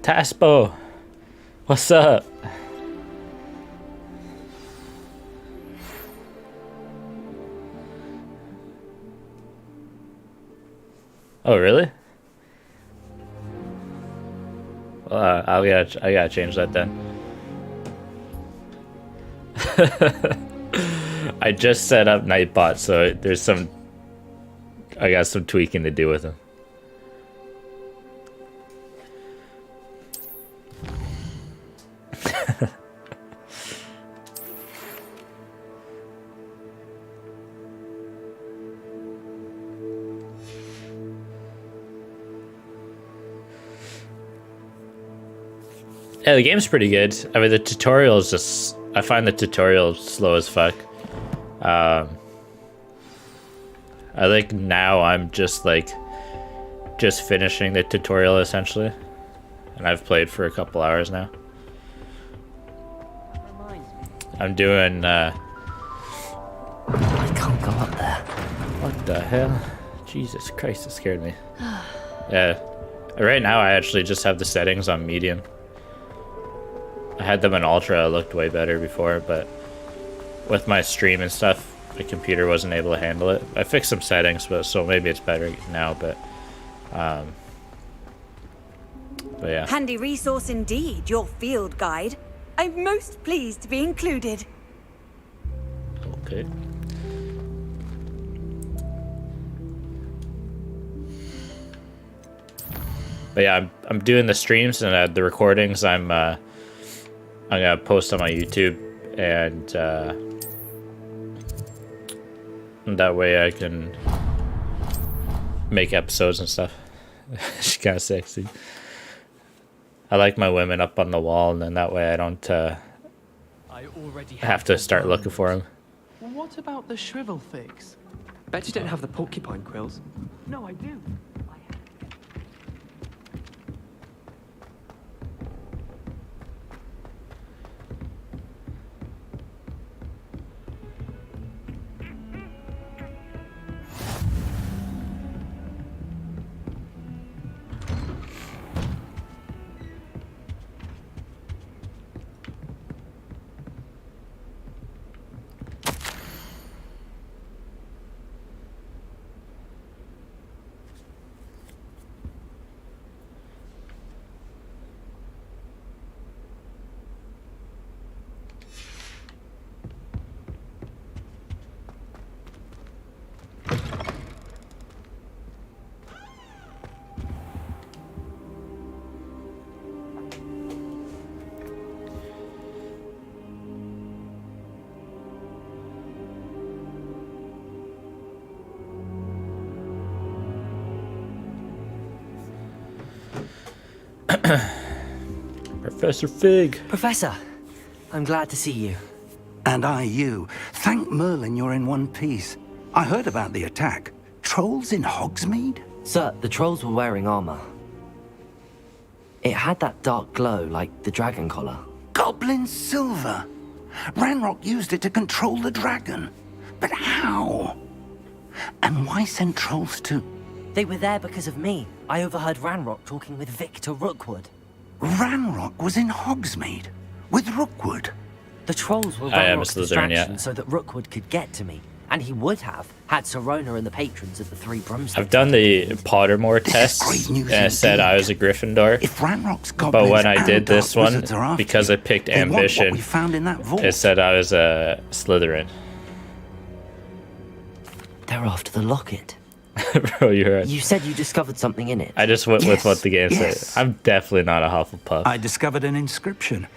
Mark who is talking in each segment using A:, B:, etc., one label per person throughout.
A: Taspo, what's up? Oh, really? Well, I gotta change that then. I just set up Nightbot, so there's I got some tweaking to do with him. Yeah, the game's pretty good. I mean, the tutorial is just... I find the tutorial slow as fuck. I think now I'm just finishing the tutorial essentially. And I've played for a couple hours now. I'm doing...
B: I can't go up there.
A: What the hell? Jesus Christ, it scared me. Yeah. Right now I actually just have the settings on medium. I had them in ultra, it looked way better before, but with my stream and stuff, the computer wasn't able to handle it. I fixed some settings, so maybe it's better now, but yeah.
C: Handy resource indeed, your field guide. I'm most pleased to be included.
A: Okay. But yeah, I'm doing the streams and the recordings. I'm gonna post on my YouTube, and that way I can make episodes and stuff. She's kind of sexy. I like my women up on the wall, and then that way I don't have to start looking for them.
D: What about the shrivel figs?
E: Bet you don't have the porcupine quills.
D: No, I do.
A: Professor Fig.
B: Professor, I'm glad to see you.
F: And I you. Thank Merlin you're in one piece. I heard about the attack. Trolls in Hogsmeade?
B: Sir, the trolls were wearing armor. It had that dark glow like the dragon collar.
F: Goblin silver. Ranrock used it to control the dragon. But how? And why send trolls to...
B: They were there because of me. I overheard Ranrock talking with Victor Rookwood.
F: Ranrock was in Hogsmeade with Rookwood.
B: The trolls were
A: I am a
B: Ranrock's
A: Slytherin,
B: distraction
A: yeah.
B: so that Rookwood could get to me. And he would have had Serona and the patrons of the Three Broomsticks.
A: I've done the Pottermore
F: This is
A: test,
F: great news
A: and it said I
F: indeed.
A: was a Gryffindor.
F: If Ranrock's goblins
A: But when I
F: and
A: did this
F: dark
A: one,
F: wizards are after
A: because
F: you,
A: I picked
F: they want what
A: ambition,
F: we found in that vault.
A: it said I was a Slytherin.
B: They're after the locket.
A: Bro, you're right.
B: You said you discovered something in it.
A: I just went with what the game
F: yes.
A: said. I'm definitely not a Hufflepuff.
F: I discovered an inscription.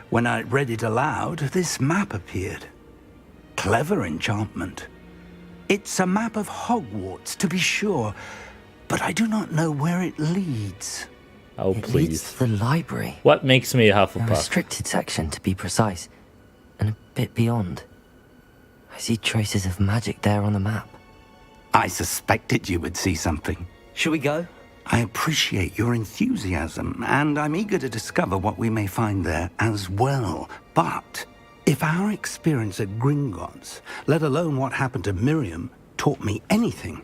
F: When I read it aloud, this map appeared. Clever enchantment. It's a map of Hogwarts, to be sure, but I do not know where it leads.
A: Oh,
B: It leads
A: please.
B: to the library.
A: What makes me a
B: A
A: Hufflepuff?
B: restricted section, to be precise. And a bit beyond. I see traces of magic there on the map.
F: I suspected you would see something.
B: Shall we go?
F: I appreciate your enthusiasm, and I'm eager to discover what we may find there as well. But if our experience at Gringotts, let alone what happened to Miriam, taught me anything,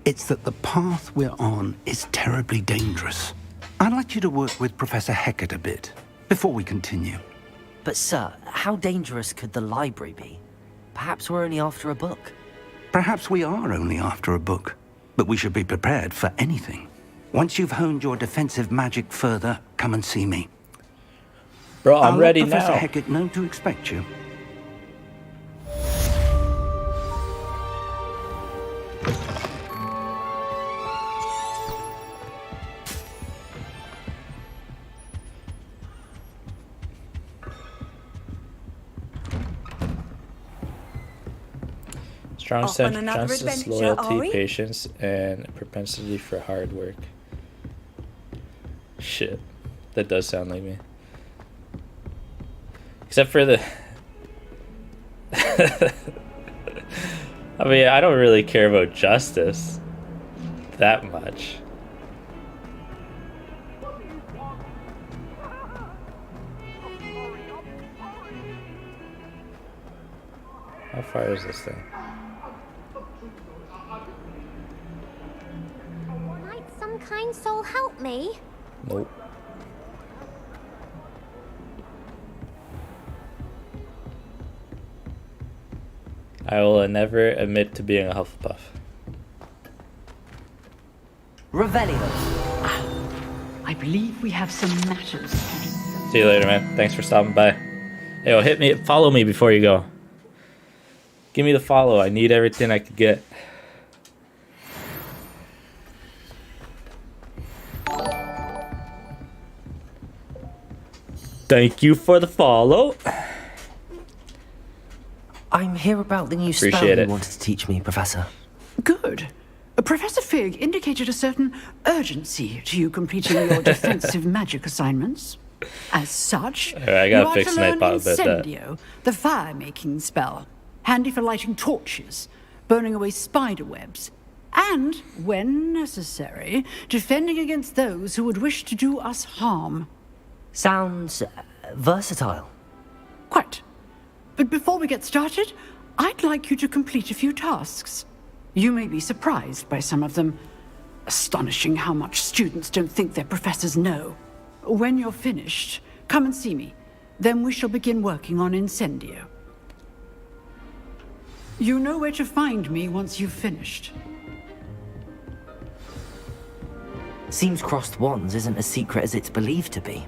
F: it's that the path we're on is terribly dangerous. I'd like you to work with Professor Hecat a bit before we continue.
B: But sir, how dangerous could the library be? Perhaps we're only after a book.
F: Perhaps we are only after a book, but we should be prepared for anything. Once you've honed your defensive magic further, come and see me.
A: Bro, I'm
F: I'll
A: ready
F: let Professor
A: now.
F: Hecat know to expect you.
A: Strong
C: Off on
A: sense,
C: another
A: justice,
C: adventure, are
A: loyalty,
C: we?
A: patience, and propensity for hard work. Shit. That does sound like me. Except for the... I mean, I don't really care about justice that much. How far is this thing?
G: Might some kind soul help me?
A: Nope. I will never admit to being a Hufflepuff.
B: Revelio.
H: I believe we have some matters to discuss.
A: See you later, man. Thanks for stopping by. Hey, yo, hit me, follow me before you go. Give me the follow. I need everything I could get. Thank you for the follow.
B: I'm here about the new spell
A: Appreciate
B: you
A: it.
B: wanted to teach me, Professor.
H: Good. Professor Fig indicated a certain urgency to you completing your defensive magic assignments. As such,
A: I gotta
H: you are
A: fix
H: to learn
A: Nightbot a bit, that.
H: Incendio, the fire-making spell, handy for lighting torches, burning away spider webs, and, when necessary, defending against those who would wish to do us harm.
B: Sounds versatile.
H: Quite. But before we get started, I'd like you to complete a few tasks. You may be surprised by some of them. Astonishing how much students don't think their professors know. When you're finished, come and see me. Then we shall begin working on Incendio. You know where to find me once you've finished.
B: Seems crossed wands isn't as secret as it's believed to be.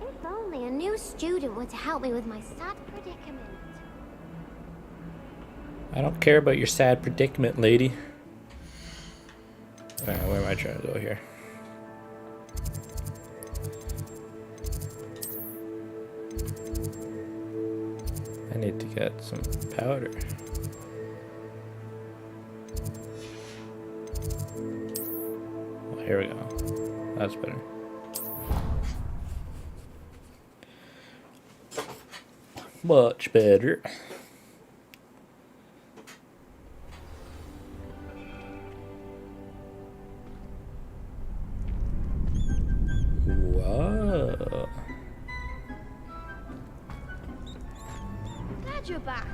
G: If only a new student were to help me with my sad predicament.
A: I don't care about your sad predicament, lady. Alright, where am I trying to go here? I need to get some powder. Oh, here we go. That's better. Much better. Whoa.
G: Glad you're back.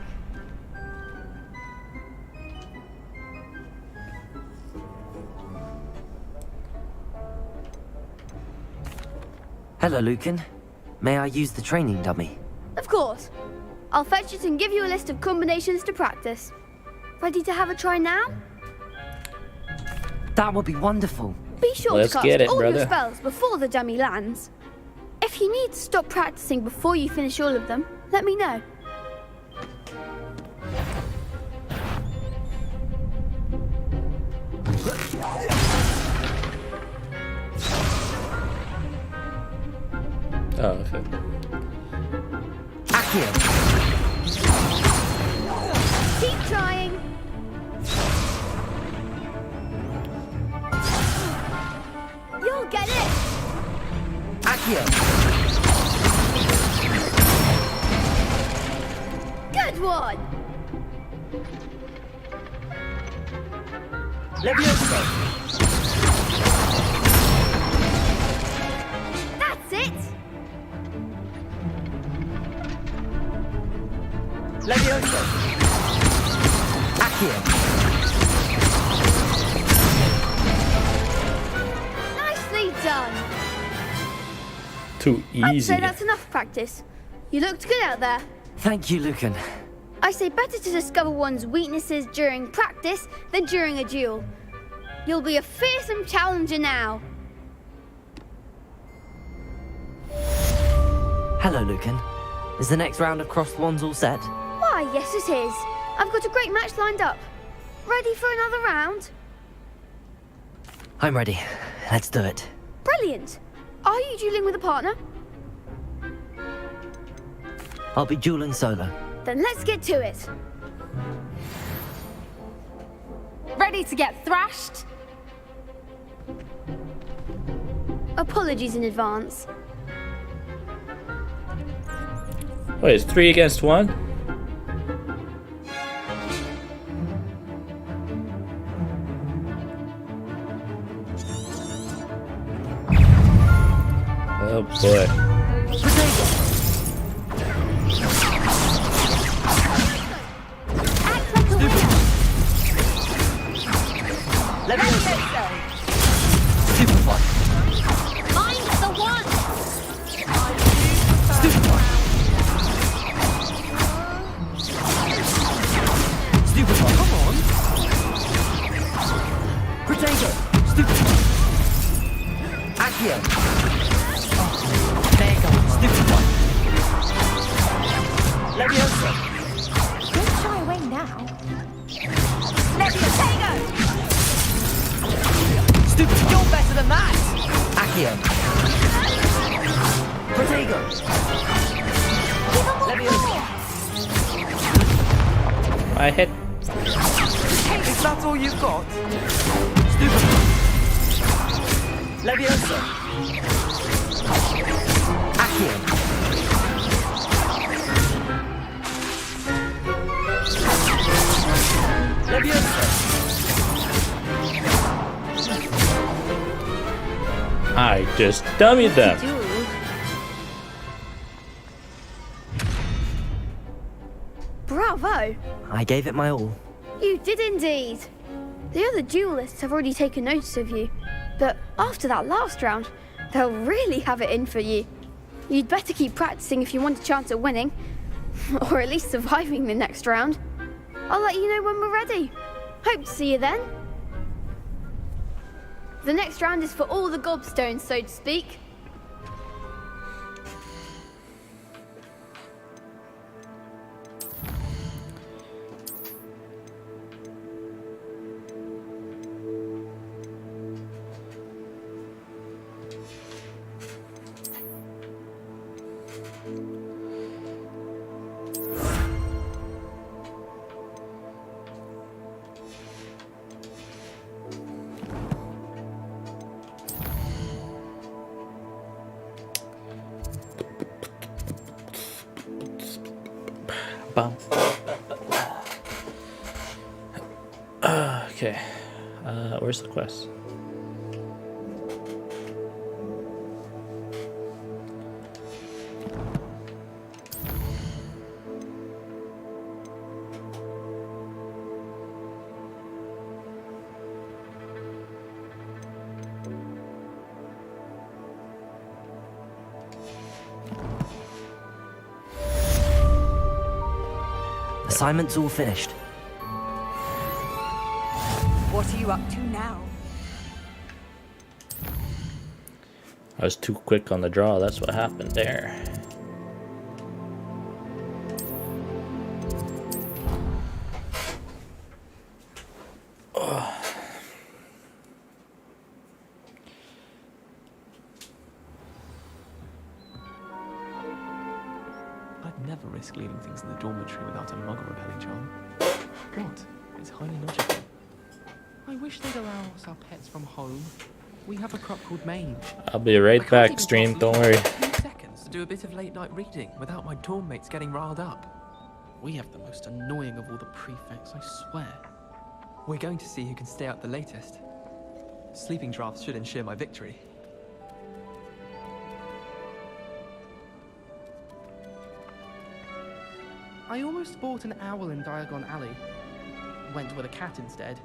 B: Hello, Lucan. May I use the training dummy?
I: Of course. I'll fetch it and give you a list of combinations to practice. Ready to have a try now?
B: That would be wonderful.
I: Be sure
A: Let's
I: to cast
A: get it,
I: all
A: brother.
I: your spells before the dummy lands. If you need to stop practicing before you finish all of them, let me know.
A: Oh, okay.
B: Accio.
I: Keep trying. You'll get it.
B: Accio.
I: Good one.
B: Levioso.
I: That's it.
B: Levioso. Accio.
I: done.
A: Too
I: I'd
A: easy.
I: say that's enough practice. You looked good out there.
B: Thank you, Lucan.
I: I say better to discover one's weaknesses during practice than during a duel. You'll be a fearsome challenger now.
B: Hello, Lucan. Is the next round of crossed wands all set?
I: Why, yes it is. I've got a great match lined up. Ready for another round?
B: I'm ready. Let's do it.
I: Brilliant. Are you dueling with a partner?
B: I'll be dueling solo.
I: Then let's get to it.
J: Ready to get thrashed?
I: Apologies in advance.
A: Wait, it's 3 against 1? Oh boy.
B: Let me Super fun.
J: I'm the one!
B: Super fun. Super fun. Come on. Potato. Super fun. Accio. Mega. Super fun. Leviosa.
J: Don't shy away now. Leviosa!
B: Stupid fun.
J: You're better than that!
B: Accio. Protego. Leviosa.
A: I hit.
B: Is that all you've got? Stupid fun. Leviosa. Accio. Leviosa.
A: I just dummied them.
I: Bravo!
B: I gave it my all.
I: You did indeed. The other duelists have already taken notice of you, but after that last round, they'll really have it in for you. You'd better keep practicing if you want a chance at winning, or at least surviving the next round. I'll let you know when we're ready. Hope to see you then. The next round is for all the gobstones, so to speak.
A: Bum. Okay. Where's the quest?
B: Assignment's all finished.
C: What are you up to now?
A: I was too quick on the draw, that's what happened there.
E: I'd never risk leaving things in the dormitory without a muggle repelling charm. What? It's highly logical.
D: I wish they'd allow us our pets from home. We have a crop called Mage.
A: I'll be right back, stream, don't worry.
E: 2 seconds to do a bit of late night reading without my dorm mates getting riled up.
D: We have the most annoying of all the prefects, I swear.
E: We're going to see who can stay out the latest. Sleeping drafts should ensure my victory.
D: I almost bought an owl in Diagon Alley. Went with a cat instead.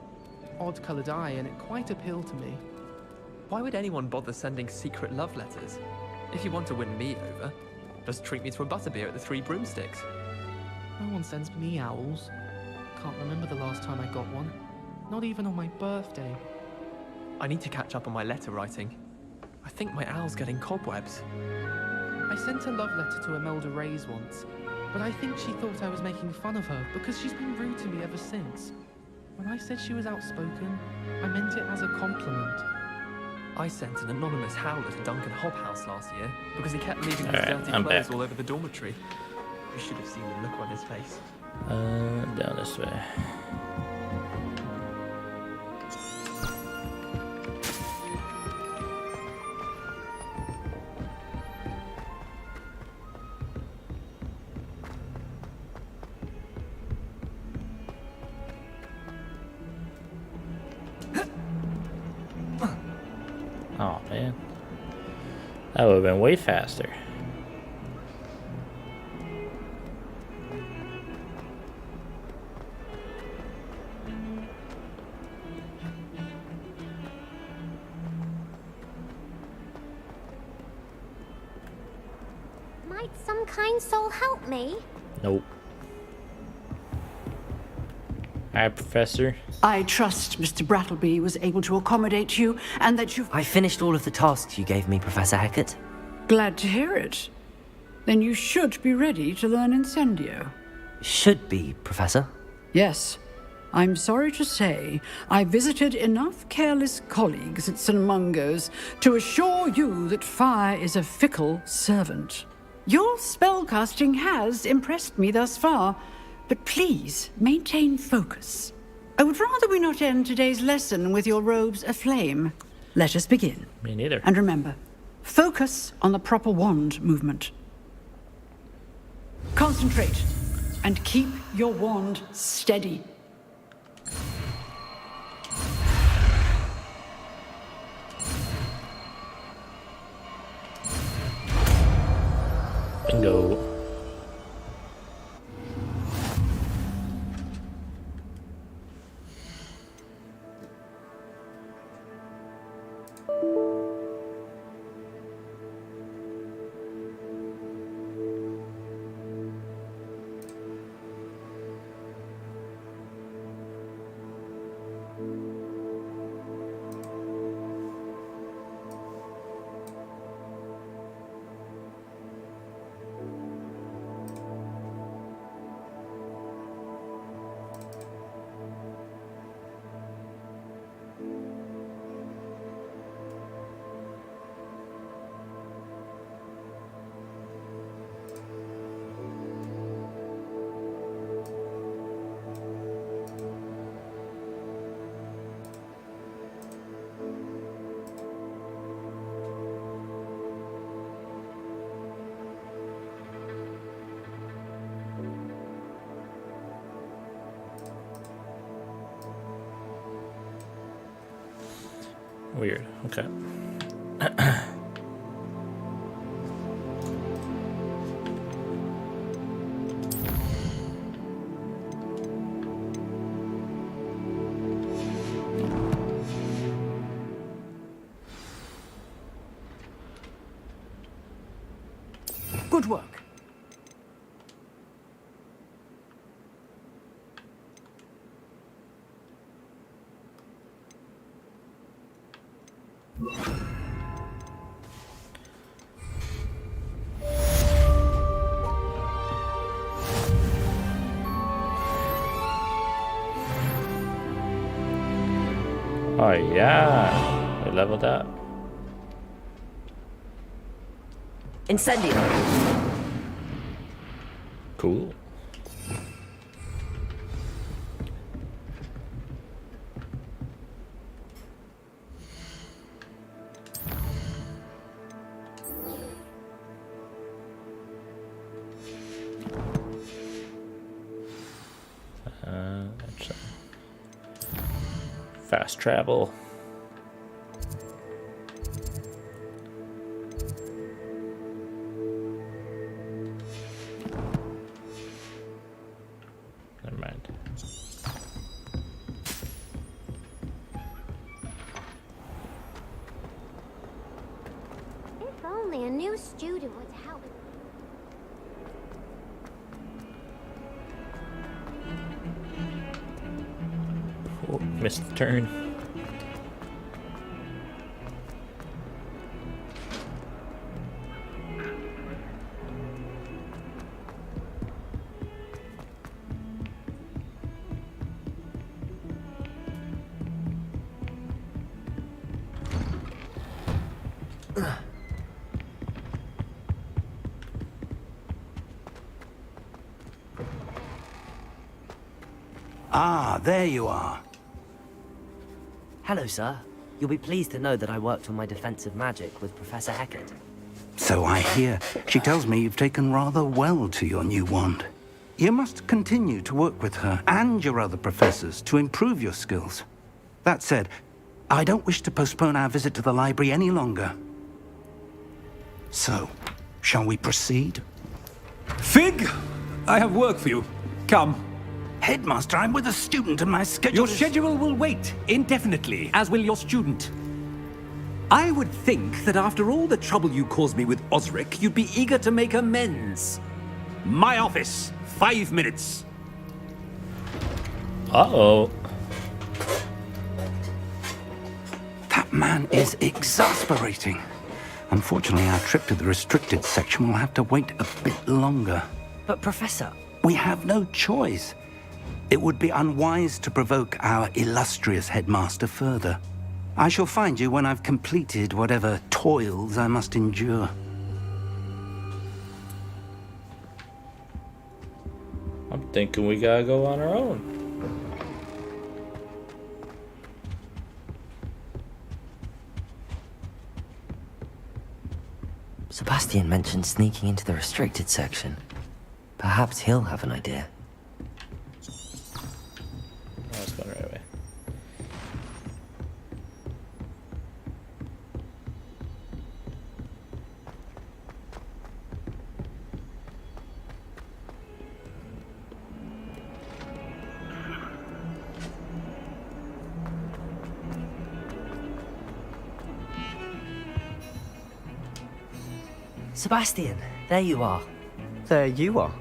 D: Odd-coloured eye, and it quite appealed to me.
E: Why would anyone bother sending secret love letters? If you want to win me over, just treat me to a butterbeer at the Three Broomsticks.
D: No one sends me owls. Can't remember the last time I got one. Not even on my birthday.
E: I need to catch up on my letter writing. I think my owl's getting cobwebs.
D: I sent a love letter to Imelda Reyes once, but I think she thought I was making fun of her because she's been rude to me ever since. When I said she was outspoken, I meant it as a compliment.
E: I sent an anonymous howler to Duncan Hobhouse last year because he kept leaving his
A: Alright,
E: dirty
A: I'm
E: clothes
A: back.
E: all over the dormitory. You should have seen the look on his face.
A: Down this way. Oh man, that would have been way faster.
G: Might some kind soul help me?
A: Nope. Hi, Professor.
H: I trust Mr. Brattleby was able to accommodate you and that you've...
B: I finished all of the tasks you gave me, Professor Hackett.
H: Glad to hear it. Then you should be ready to learn Incendio.
B: Should be, Professor.
H: Yes. I'm sorry to say, I visited enough careless colleagues at St. Mungo's to assure you that fire is a fickle servant. Your spellcasting has impressed me thus far, but please maintain focus. I would rather we not end today's lesson with your robes aflame. Let us begin.
A: Me neither.
H: And remember, focus on the proper wand movement. Concentrate and keep your wand steady.
A: Bingo. Weird. Okay.
H: Good work.
A: Oh yeah, we leveled up.
B: Incendio!
A: Cool. That's, fast travel. Never mind.
G: only a new student would help.
A: Oh, missed the turn.
F: Ah, there you are.
B: Hello, sir. You'll be pleased to know that I worked on my defensive magic with Professor Hecat.
F: So I hear. She tells me you've taken rather well to your new wand. You must continue to work with her and your other professors to improve your skills. That said, I don't wish to postpone our visit to the library any longer. So, shall we proceed?
K: Fig! I have work for you. Come.
F: Headmaster, I'm with a student and my schedule
K: Your schedule will wait indefinitely, as will your student. I would think that after all the trouble you caused me with Osric, you'd be eager to make amends. My office, 5 minutes.
A: Uh-oh.
F: That man is exasperating. Unfortunately, our trip to the restricted section will have to wait a bit longer.
B: But, Professor...
F: We have no choice. It would be unwise to provoke our illustrious headmaster further. I shall find you when I've completed whatever toils I must endure.
A: I'm thinking we gotta go on our own.
B: Sebastian mentioned sneaking into the restricted section. Perhaps he'll have an idea.
A: Let's go the right way.
B: Sebastian, there you are.
L: There you are.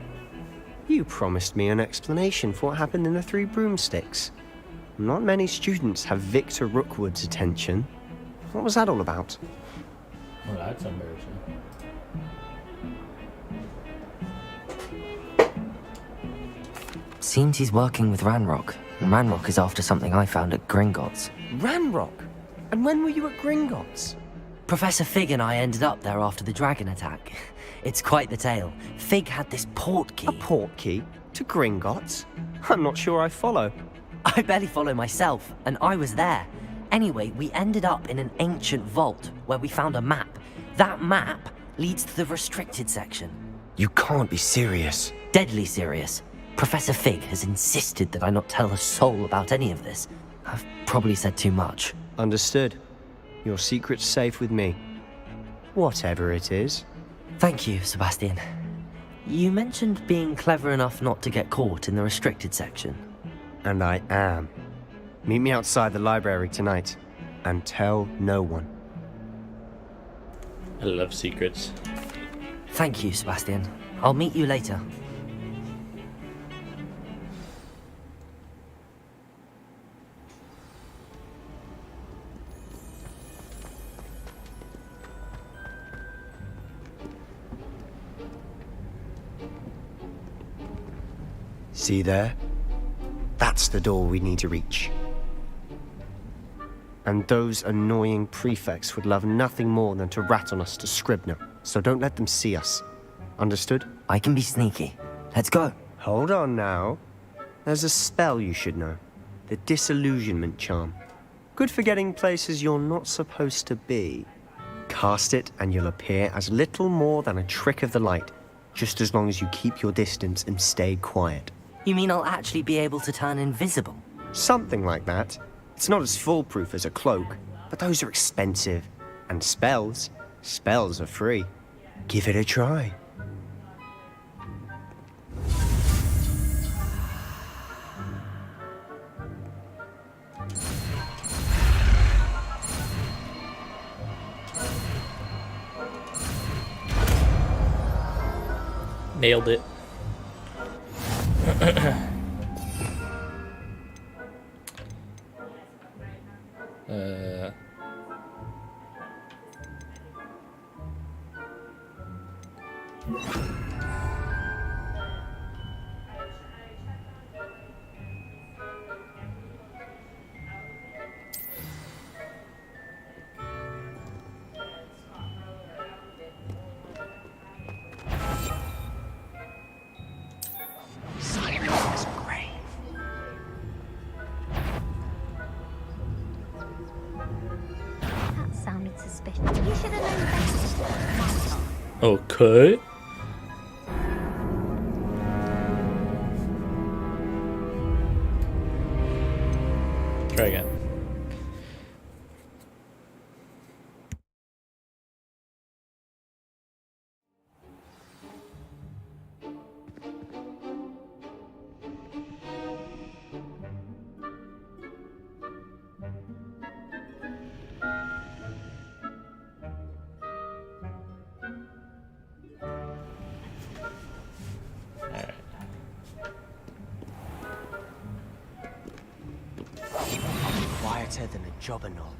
L: You promised me an explanation for what happened in the Three Broomsticks. Not many students have Victor Rookwood's attention. What was that all about?
A: Well, that's embarrassing.
B: Seems he's working with Ranrock, and Ranrock is after something I found at Gringotts.
L: Ranrock? And when were you at Gringotts?
B: Professor Fig and I ended up there after the dragon attack. It's quite the tale. Fig had this port key.
L: A port key? To Gringotts? I'm not sure I follow.
B: I barely follow myself, and I was there. Anyway, we ended up in an ancient vault where we found a map. That map leads to the restricted section.
L: You can't be serious.
B: Deadly serious. Professor Fig has insisted that I not tell a soul about any of this. I've probably said too much.
L: Understood. Your secret's safe with me. Whatever it is.
B: Thank you, Sebastian. You mentioned being clever enough not to get caught in the restricted section.
L: And I am. Meet me outside the library tonight, and tell no one.
A: I love secrets.
B: Thank you, Sebastian. I'll meet you later.
L: See there? That's the door we need to reach. And those annoying prefects would love nothing more than to rat on us to Scribner, so don't let them see us. Understood?
B: I can be sneaky. Let's go.
L: Hold on now. There's a spell you should know. The Disillusionment Charm. Good for getting places you're not supposed to be. Cast it and you'll appear as little more than a trick of the light, just as long as you keep your distance and stay quiet.
B: You mean I'll actually be able to turn invisible?
L: Something like that. It's not as foolproof as a cloak, but those are expensive. And spells are free. Give it a try.
A: Nailed it.
L: Slytherin's grave.
G: That sounded suspicious. You should have known better.
A: Okay. Try again.
L: Quieter than a jobberknoll.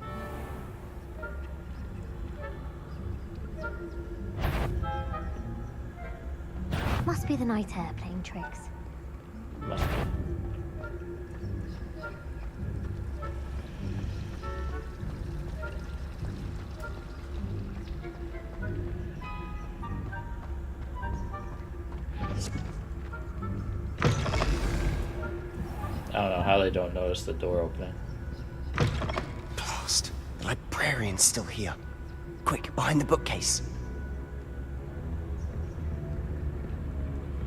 G: Must be the night air playing tricks.
A: Must be. I don't know how they don't notice the door opening.
L: Blast. The librarian's still here. Quick, behind the bookcase.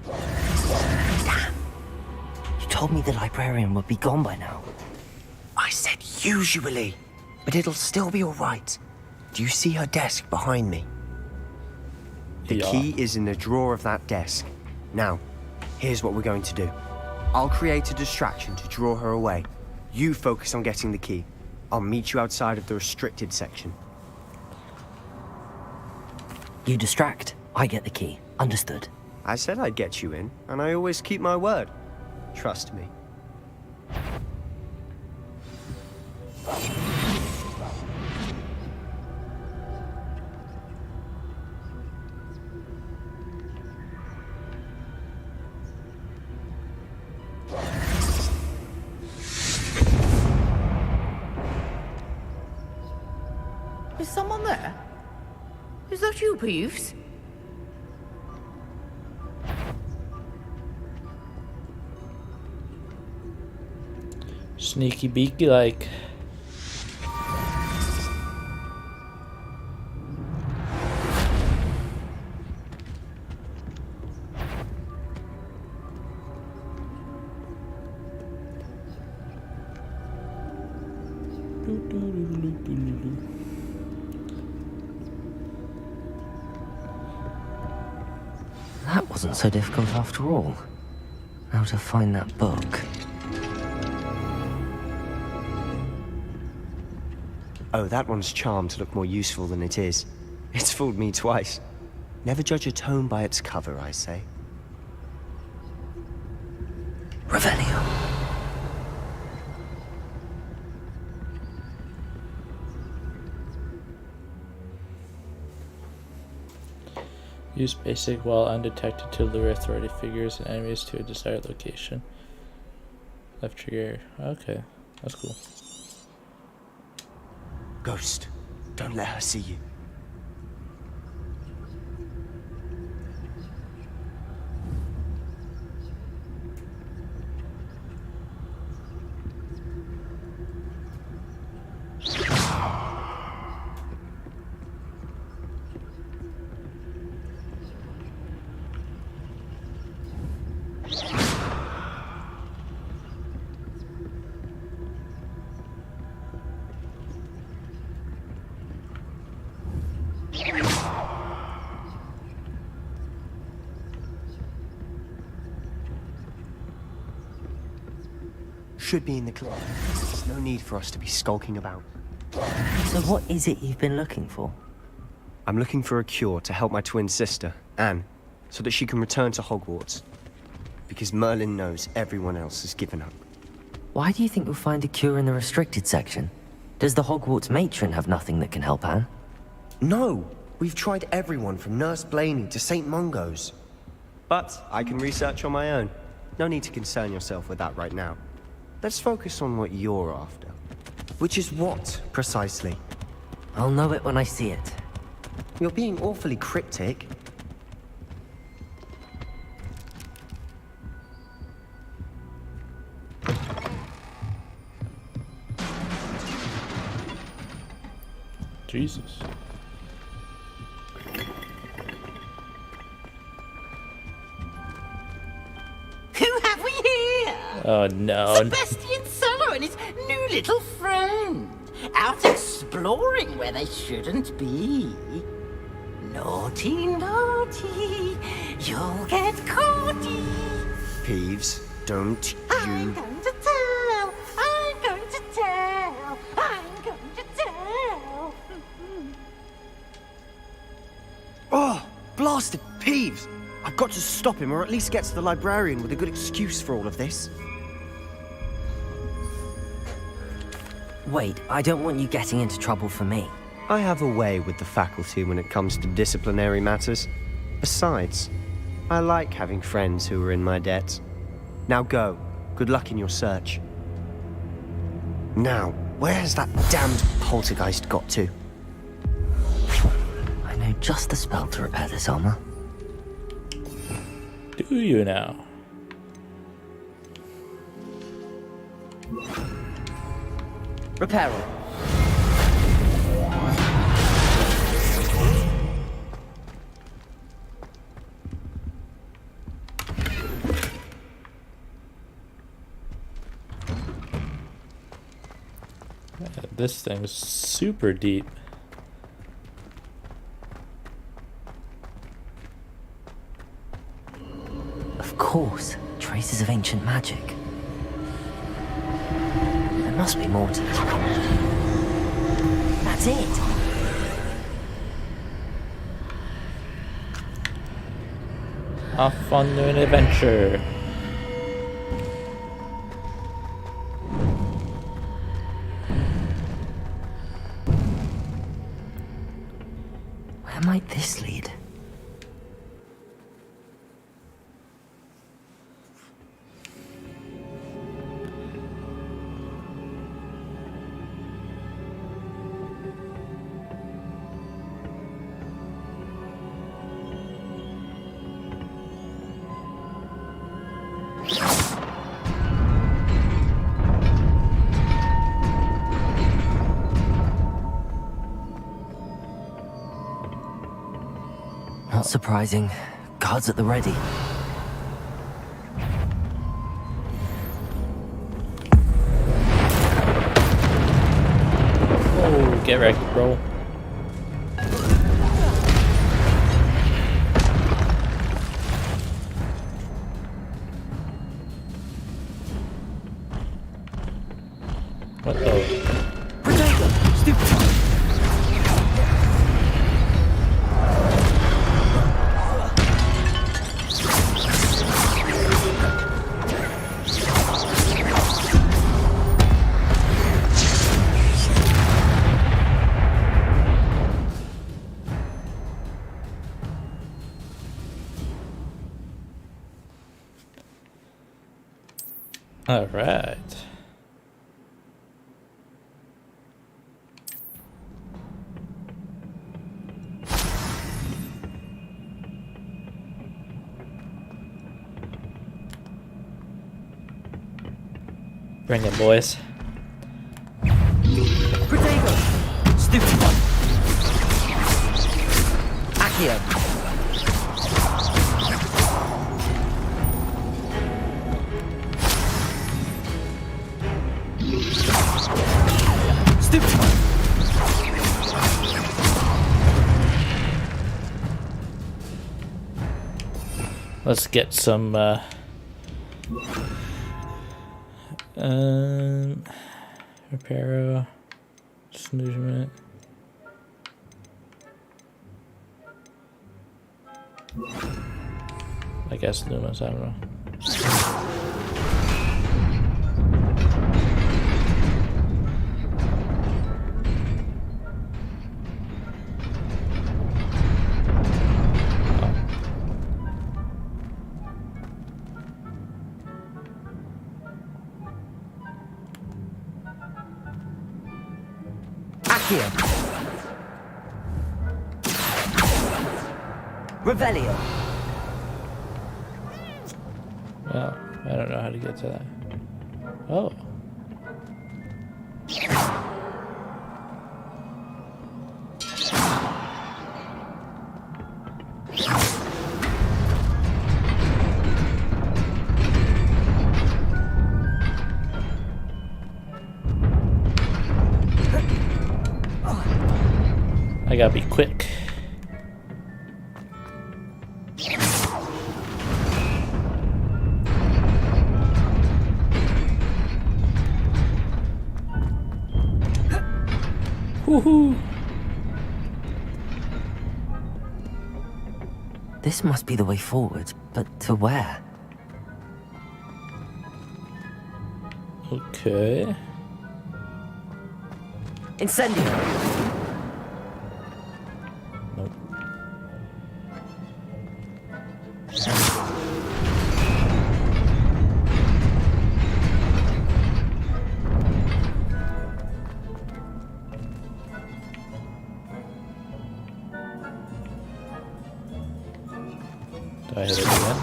L: Damn.
B: You told me the librarian would be gone by now.
L: I said usually, but it'll still be all right. Do you see her desk behind me? The
A: Yeah.
L: key is in the drawer of that desk. Now, here's what we're going to do. I'll create a distraction to draw her away. You focus on getting the key. I'll meet you outside of the restricted section.
B: You distract, I get the key. Understood.
L: I said I'd get you in, and I always keep my word. Trust me.
M: Is someone there? Is that you, Peeves?
A: Sneaky beaky like.
B: That wasn't so difficult after all. How to find that book.
L: Oh, that one's charmed to look more useful than it is. It's fooled me twice. Never judge a tome by its cover, I say.
B: Revelio.
A: Use basic while undetected to lure authority figures and enemies to a desired location. Left trigger. Okay, that's cool.
L: Ghost, don't let her see you. Should be in the closet. There's no need for us to be skulking about.
B: So what is it you've been looking for?
L: I'm looking for a cure to help my twin sister, Anne. so that she can return to Hogwarts. Because Merlin knows everyone else has given up.
B: Why do you think you'll find a cure in the restricted section? Does the Hogwarts matron have nothing that can help Anne?
L: No! We've tried everyone from Nurse Blaney to St. Mungo's. But I can research on my own. No need to concern yourself with that right now. Let's focus on what you're after. Which is what, precisely?
B: I'll know it when I see it.
L: You're being awfully cryptic.
A: Jesus.
M: Who have we here?
A: Oh no.
M: Sebastian Solo and his new little friend. Out exploring where they shouldn't be. Naughty, naughty. You'll get caughty.
L: Peeves, don't
M: I'm
L: you...
M: going to tell. I'm going to tell. I'm going to tell.
L: Oh, blasted Peeves! I've got to stop him, or at least get to the librarian with a good excuse for all of this.
B: Wait, I don't want you getting into trouble for me.
L: I have a way with the faculty when it comes to disciplinary matters. Besides, I like having friends who are in my debt. Now go. Good luck in your search. Now, where has that damned poltergeist got to?
B: I know just the spell to repair this armor.
A: Do you now?
B: Repair it.
A: This thing's super deep.
B: Of course, traces of ancient magic. There must be more to it. That's it!
A: Off on an adventure.
B: Where might this lead? Not surprising. Guards at the ready.
A: Oh, get wrecked, bro. What the? All right. Bring it, boys.
B: Protego! Stupid one! Accio! Stupid one!
A: Let's get some Reparo, disillusionment. I guess Lumos, I don't know.
B: Accio. Revelio.
A: Well, I don't know how to get to that. Oh. I gotta be quick. Woohoo!
B: This must be the way forward, but to where?
A: Okay.
B: Incendio!
A: Nope. Do I hit it again?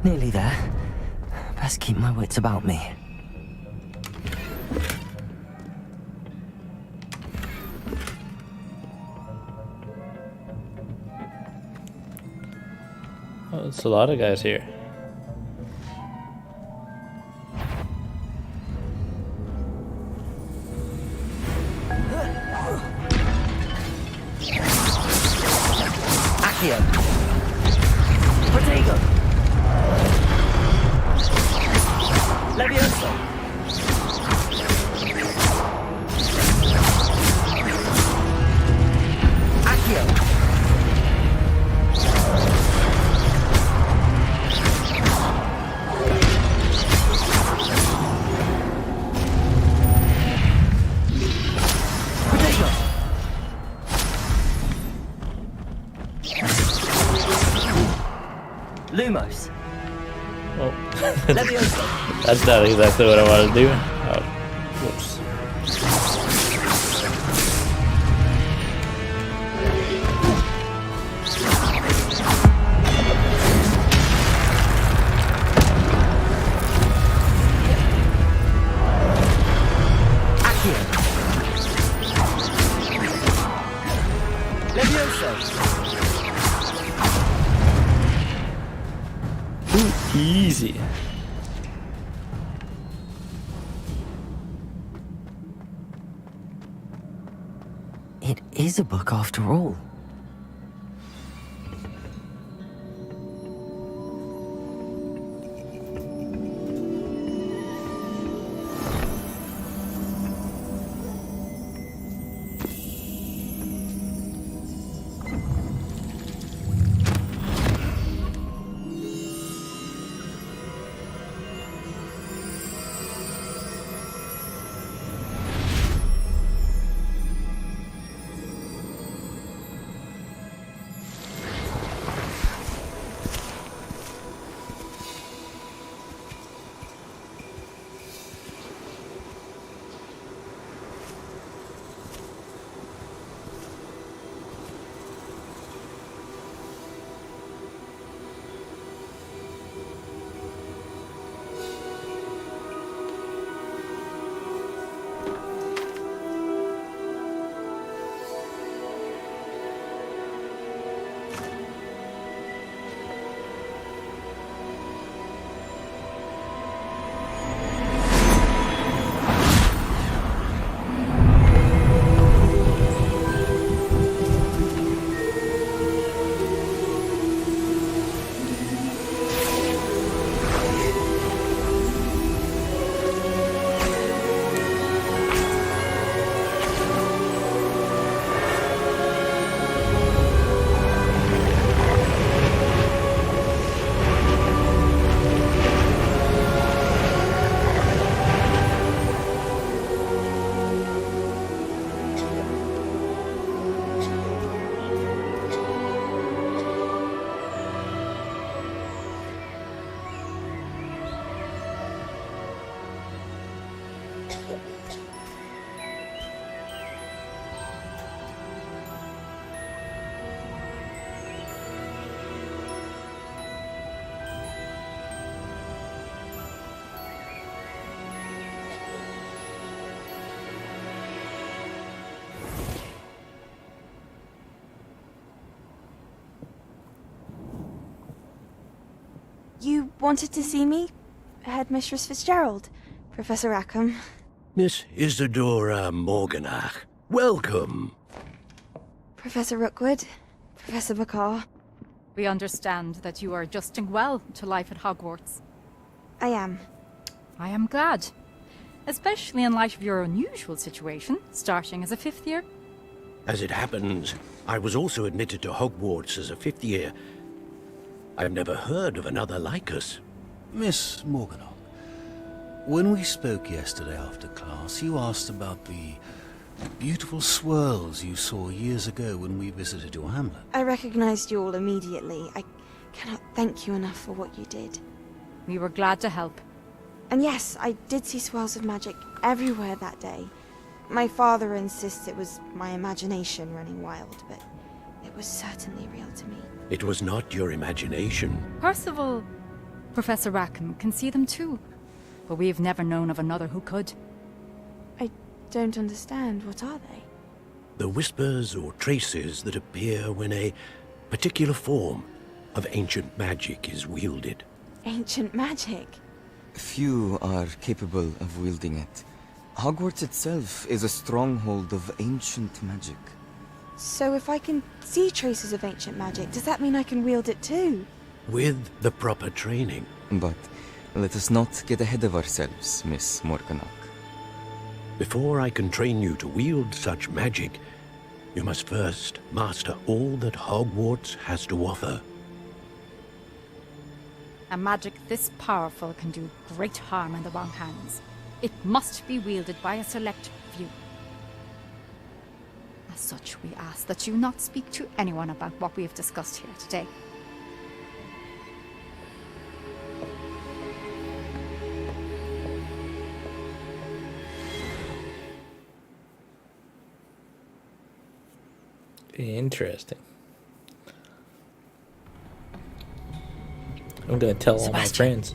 B: Nearly there. Best keep my wits about me.
A: Oh, there's a lot of guys here.
B: Accio. Protego. Levioso. Accio. Protego. Lumos.
A: Oh.
B: Levioso.
A: That's not exactly what I wanted to do. Oh, whoops.
B: Accio. Levioso.
A: Ooh, easy.
B: It is a book after all.
N: wanted to see me? Headmistress Fitzgerald, Professor Rackham.
O: Miss Isadora Morganach, welcome.
N: Professor Rookwood, Professor Bakar.
J: We understand that you are adjusting well to life at Hogwarts.
N: I am.
J: I am glad. Especially in light of your unusual situation, starting as a 5th year.
O: As it happens, I was also admitted to Hogwarts as a 5th year. I've never heard of another like us.
P: Miss Morganach, when we spoke yesterday after class, you asked about the beautiful swirls you saw years ago when we visited your hamlet.
N: I recognized you all immediately. I cannot thank you enough for what you did.
J: We were glad to help.
N: And yes, I did see swirls of magic everywhere that day. My father insists it was my imagination running wild, but it was certainly real to me.
O: It was not your imagination.
J: Percival, Professor Rackham can see them too. But we've never known of another who could.
N: I don't understand. What are they?
O: The whispers or traces that appear when a particular form of ancient magic is wielded.
N: Ancient magic?
Q: Few are capable of wielding it. Hogwarts itself is a stronghold of ancient magic.
N: So if I can see traces of ancient magic, does that mean I can wield it too?
O: With the proper training.
Q: But let us not get ahead of ourselves, Miss Morganach.
O: Before I can train you to wield such magic, you must first master all that Hogwarts has to offer.
J: A magic this powerful can do great harm in the wrong hands. It must be wielded by a select few. As such, we ask that you not speak to anyone about what we have discussed here today.
A: Interesting. I'm gonna tell all my friends.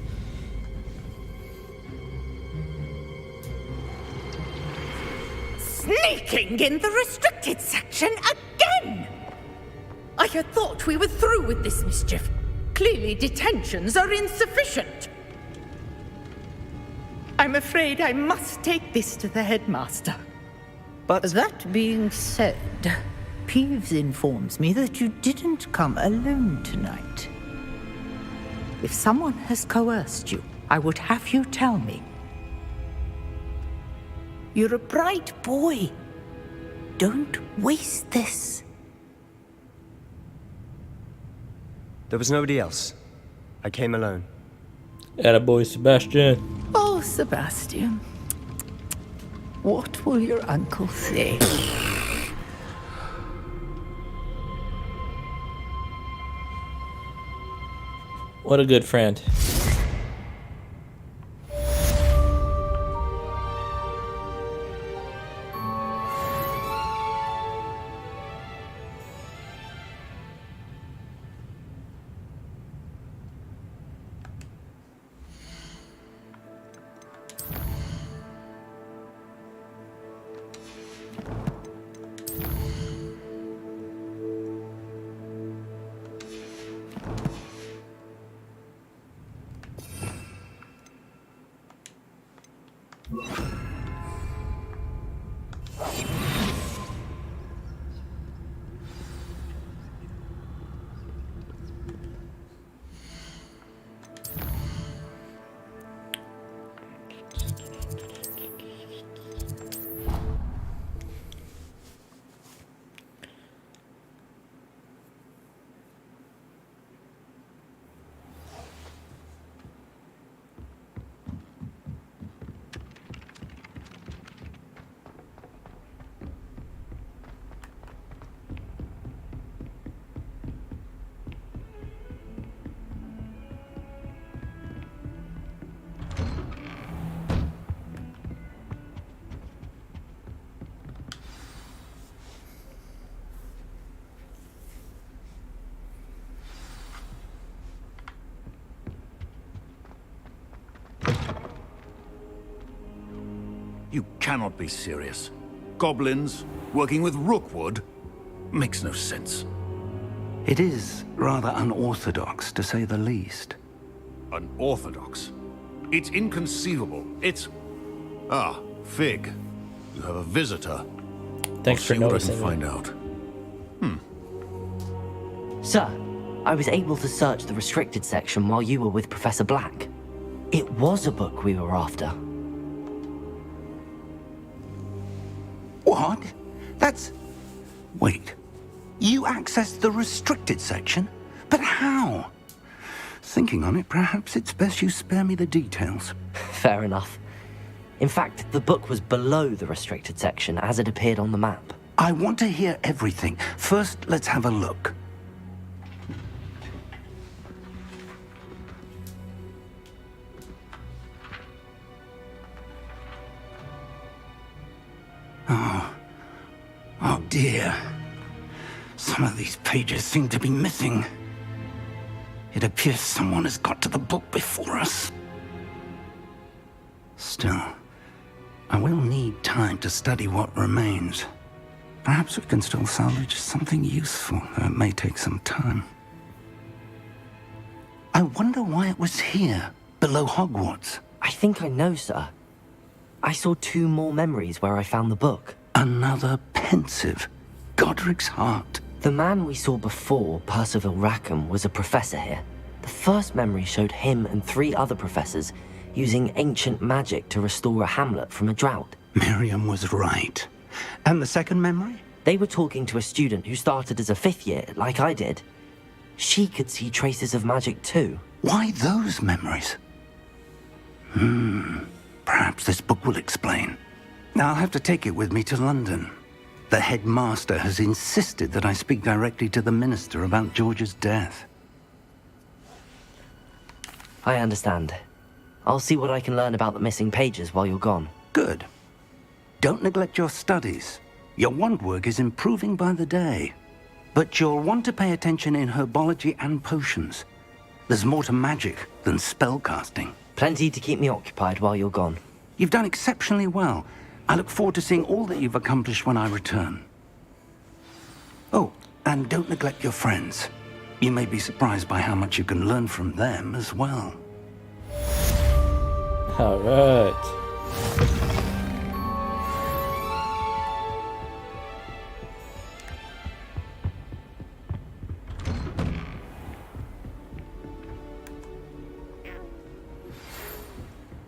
M: Sneaking in the restricted section again! I had thought we were through with this mischief. Clearly detentions are insufficient. I'm afraid I must take this to the headmaster.
R: But that being said, Peeves informs me that you didn't come alone tonight. If someone has coerced you, I would have you tell me. You're a bright boy. Don't waste this.
L: There was nobody else. I came alone.
A: Attaboy, Sebastian.
R: Oh, Sebastian. What will your uncle say?
A: What a good friend.
F: You cannot be serious. Goblins working with Rookwood? Makes no sense. It is rather unorthodox, to say the least.
O: Unorthodox. It's inconceivable. It's... Ah, Fig. You have a visitor.
A: Thanks for
O: I'll see what I
A: noticing.
O: can find out.
B: Sir, I was able to search the restricted section while you were with Professor Black. It was a book we were after.
F: What? That's... Wait. You accessed the restricted section? But how? Thinking on it, perhaps it's best you spare me the details.
B: Fair enough. In fact, the book was below the restricted section as it appeared on the map.
F: I want to hear everything. First, let's have a look. Oh dear. Some of these pages seem to be missing. It appears someone has got to the book before us. Still, I will need time to study what remains. Perhaps we can still salvage something useful, though it may take some time. I wonder why it was here, below Hogwarts.
B: I think I know, sir. I saw 2 more memories where I found the book.
F: Another pensive. Godric's heart.
B: The man we saw before, Percival Rackham, was a professor here. The first memory showed him and 3 other professors using ancient magic to restore a hamlet from a drought.
F: Miriam was right. And the second memory?
B: They were talking to a student who started as a 5th year, like I did. She could see traces of magic too.
F: Why those memories? Perhaps this book will explain. I'll have to take it with me to London. The headmaster has insisted that I speak directly to the minister about George's death.
B: I understand. I'll see what I can learn about the missing pages while you're gone.
F: Good. Don't neglect your studies. Your wand work is improving by the day. But you'll want to pay attention in herbology and potions. There's more to magic than spellcasting.
B: Plenty to keep me occupied while you're gone.
F: You've done exceptionally well. I look forward to seeing all that you've accomplished when I return. Oh, and don't neglect your friends. You may be surprised by how much you can learn from them as well.
A: All right.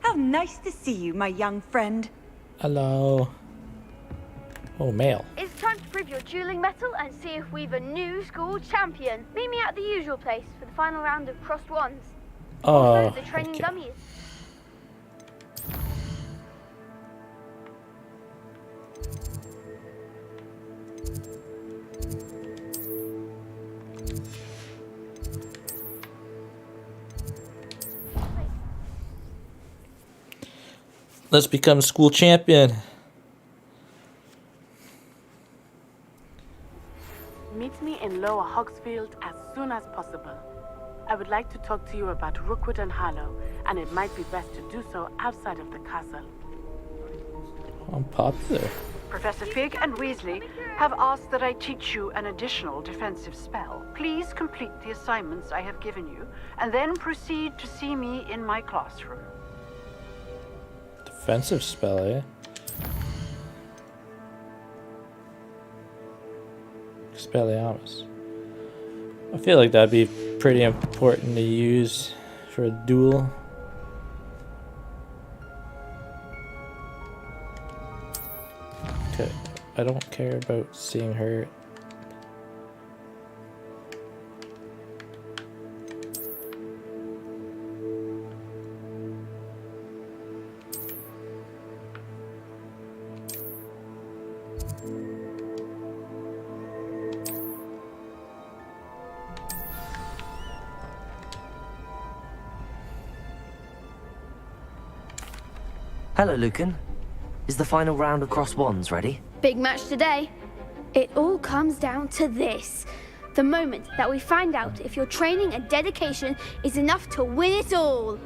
C: How nice to see you, my young friend.
A: Hello. Oh, mail.
I: It's time to prove your dueling mettle and see if we've a new school champion. Meet me at the usual place for the final round of crossed wands.
A: Oh,
I: Also, the training
A: okay.
I: dummies.
A: Let's become school champion.
S: Meet me in Lower Hogsfield as soon as possible. I would like to talk to you about Rookwood and Harlow, and it might be best to do so outside of the castle.
A: I'm popular.
H: Professor Fig and Weasley have asked that I teach you an additional defensive spell. Please complete the assignments I have given you, and then proceed to see me in my classroom.
A: Defensive spell, eh? Expelliarmus. I feel like that'd be pretty important to use for a duel. Okay, I don't care about seeing her.
B: Hello, Lucan. Is the final round of cross wands ready?
I: Big match today. It all comes down to this. The moment that we find out if your training and dedication is enough to win it all.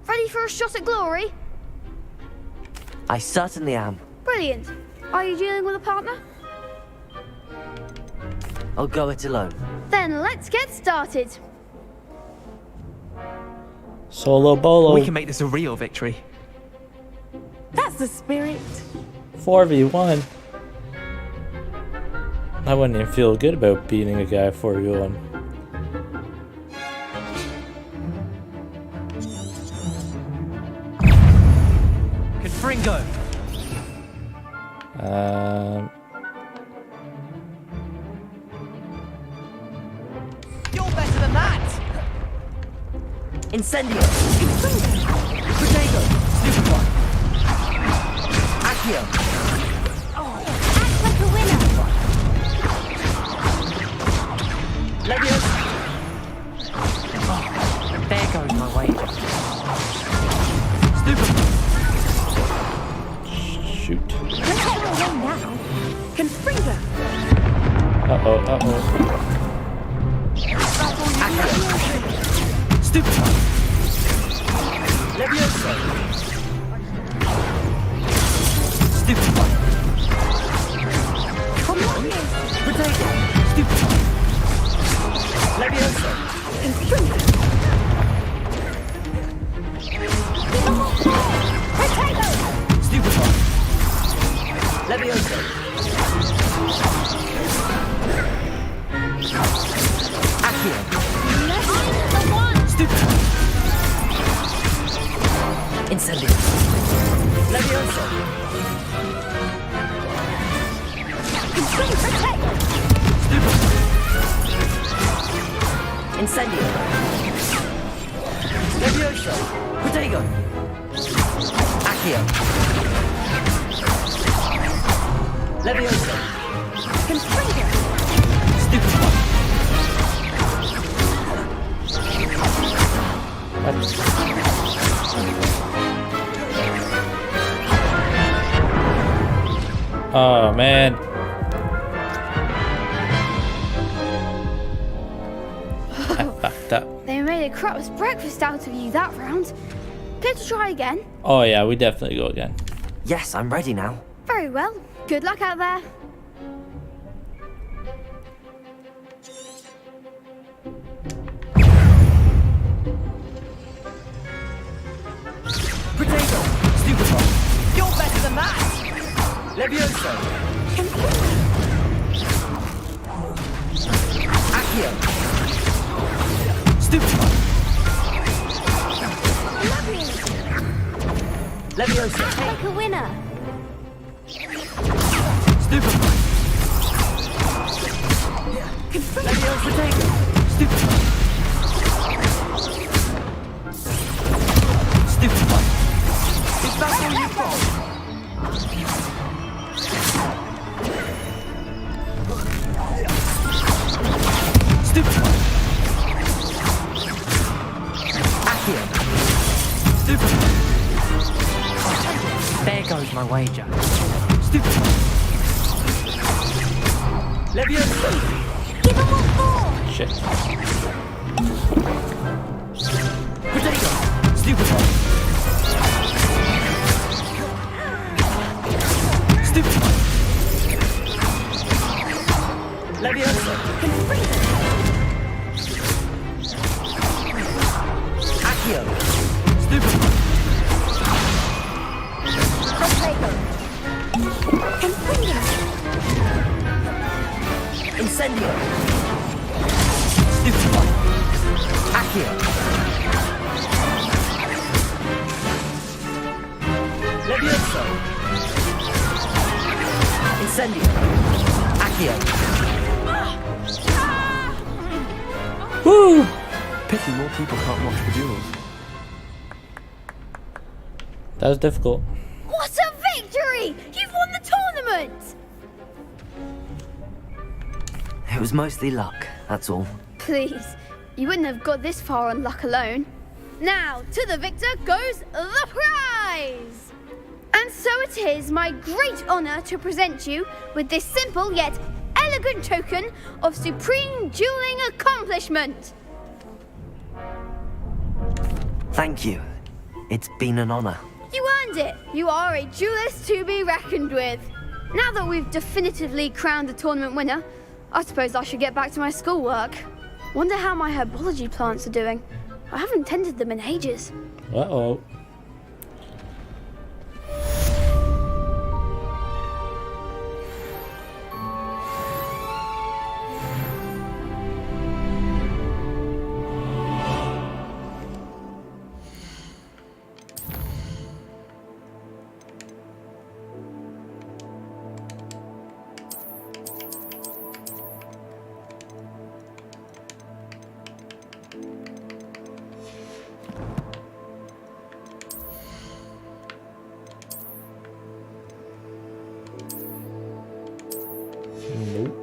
I: Ready for a shot at glory?
B: I certainly am.
I: Brilliant. Are you dealing with a partner?
B: I'll go it alone.
I: Then let's get started.
A: Solo bolo.
E: We can make this a real victory.
S: That's the spirit.
A: 4v1. I wouldn't even feel good about beating a guy 4v1.
E: Confringo.
B: You're better than that! Incendio! Potato! Stupefy! Accio!
G: Act like a winner!
B: Leviosa! Oh, there goes my wager. Stupefy!
A: Shoot.
G: Don't go away now.
S: Confringo.
A: Uh-oh.
B: Stupefy! Leviosa! Stupefy!
G: Come on.
B: Potato! Stupefy! Leviosa!
G: Confringo. Potato.
B: Stupefy! Leviosa! Accio! Stupefy! Incendio! Leviosa! Stupefy! Incendio! Leviosa! Potato! Accio! Leviosa!
G: Confringo.
B: Stupefy!
A: Oh man. I fucked up.
I: They made a crap's breakfast out of you that round. Care to try again?
A: Oh yeah, we definitely go again.
B: Yes, I'm ready now.
I: Very well. Good luck out there.
B: Potato! Stupefy! You're better than that! Leviosa! Accio! Stupefy! Leviosa!
G: Act like a winner.
B: Stupefy! Leviosa! Potato! Stupefy! Stupefy! Is that all you've got? Stupefy! Accio! Stupefy! There goes my wager. Stupefy! Leviosa!
G: Give him what for.
A: Shit.
B: Potato! Stupefy! Stupefy! Leviosa! Accio! Stupefy! Incendio! Stupefy! Accio! Leviosa! Incendio! Accio!
A: Woo!
E: Pity more people can't watch the duels.
A: That was difficult.
I: What a victory! You've won the tournament!
B: It was mostly luck, that's all.
I: Please, you wouldn't have got this far on luck alone. Now, to the victor goes the prize! And so it is my great honor to present you with this simple yet elegant token of supreme dueling accomplishment.
B: Thank you. It's been an honor.
I: You earned it. You are a duelist to be reckoned with. Now that we've definitively crowned the tournament winner, I suppose I should get back to my schoolwork. Wonder how my herbology plants are doing. I haven't tended them in ages.
A: Uh-oh. Nope.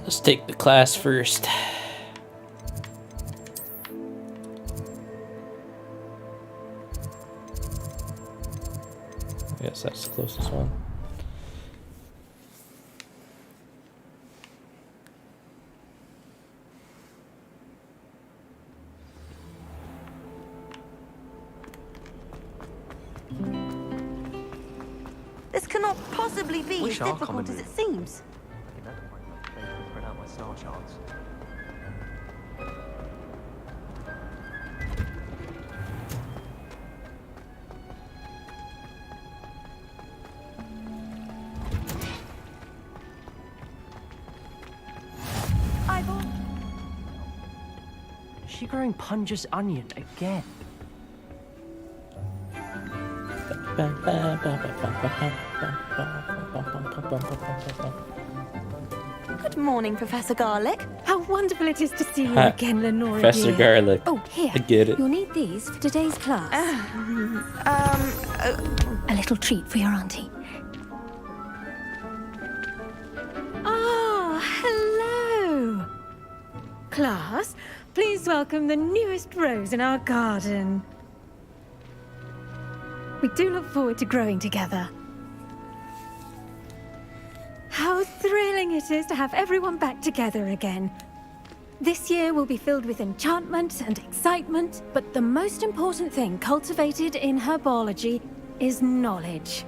A: Let's take the class first. Yes, that's the closest one.
C: This cannot possibly be
E: Wish
C: as
E: our
C: difficult
E: common
C: as
E: room.
C: it seems.
E: I think that might not play to spread out my star charts.
B: Is she growing Punja's onion again?
C: Good morning, Professor Garlic.
T: How wonderful it is to see you again, Lenora
A: Professor
T: dear.
A: Garlic.
T: Oh, here.
A: I get it.
T: You'll need these for today's class. A little treat for your auntie. Ah, hello. Class, please welcome the newest rose in our garden. We do look forward to growing together. How thrilling it is to have everyone back together again. This year will be filled with enchantment and excitement, but the most important thing cultivated in herbology is knowledge.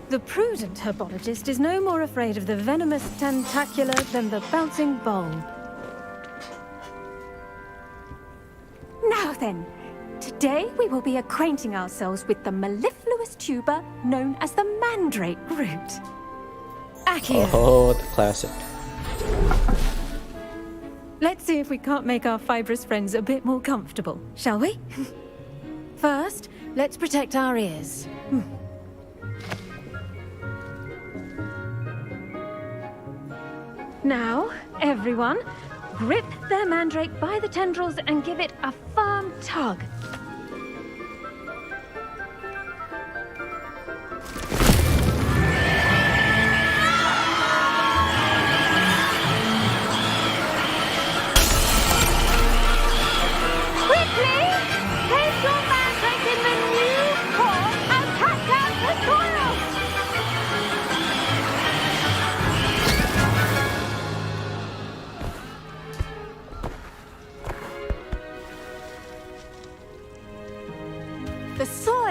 T: The prudent herbologist is no more afraid of the venomous tentacular than the bouncing bulb. Now then, today we will be acquainting ourselves with the mellifluous tuber known as the mandrake root. Accio.
A: Oh, the classic.
T: Let's see if we can't make our fibrous friends a bit more comfortable, shall we? First, let's protect our ears. Now, everyone, grip their mandrake by the tendrils and give it a firm tug.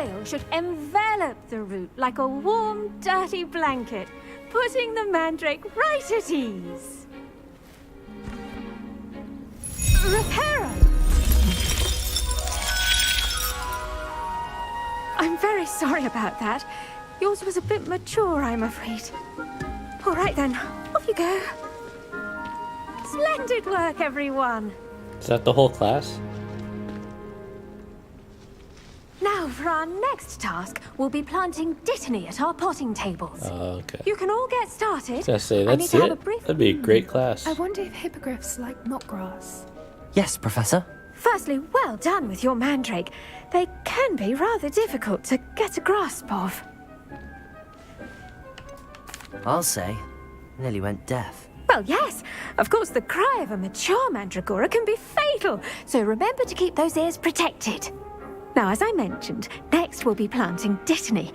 T: soil should envelop the root like a warm, dirty blanket, putting the mandrake right at ease. Reparo! I'm very sorry about that. Yours was a bit mature, I'm afraid. All right then, off you go. Splendid work, everyone.
A: Is that the whole class?
T: Now, for our next task, we'll be planting dittany at our potting tables.
A: Oh, okay.
T: You can all get started.
A: I was gonna say,
T: I need
A: that's
T: to have a
A: it?
T: brief...
A: That'd be a great class.
U: I wonder if hippogriffs like knotgrass.
B: Yes, Professor.
T: Firstly, well done with your mandrake. They can be rather difficult to get a grasp of.
B: I'll say, nearly went deaf.
T: Well, yes. Of course, the cry of a mature mandragora can be fatal, so remember to keep those ears protected. Now, as I mentioned, next we'll be planting dittany.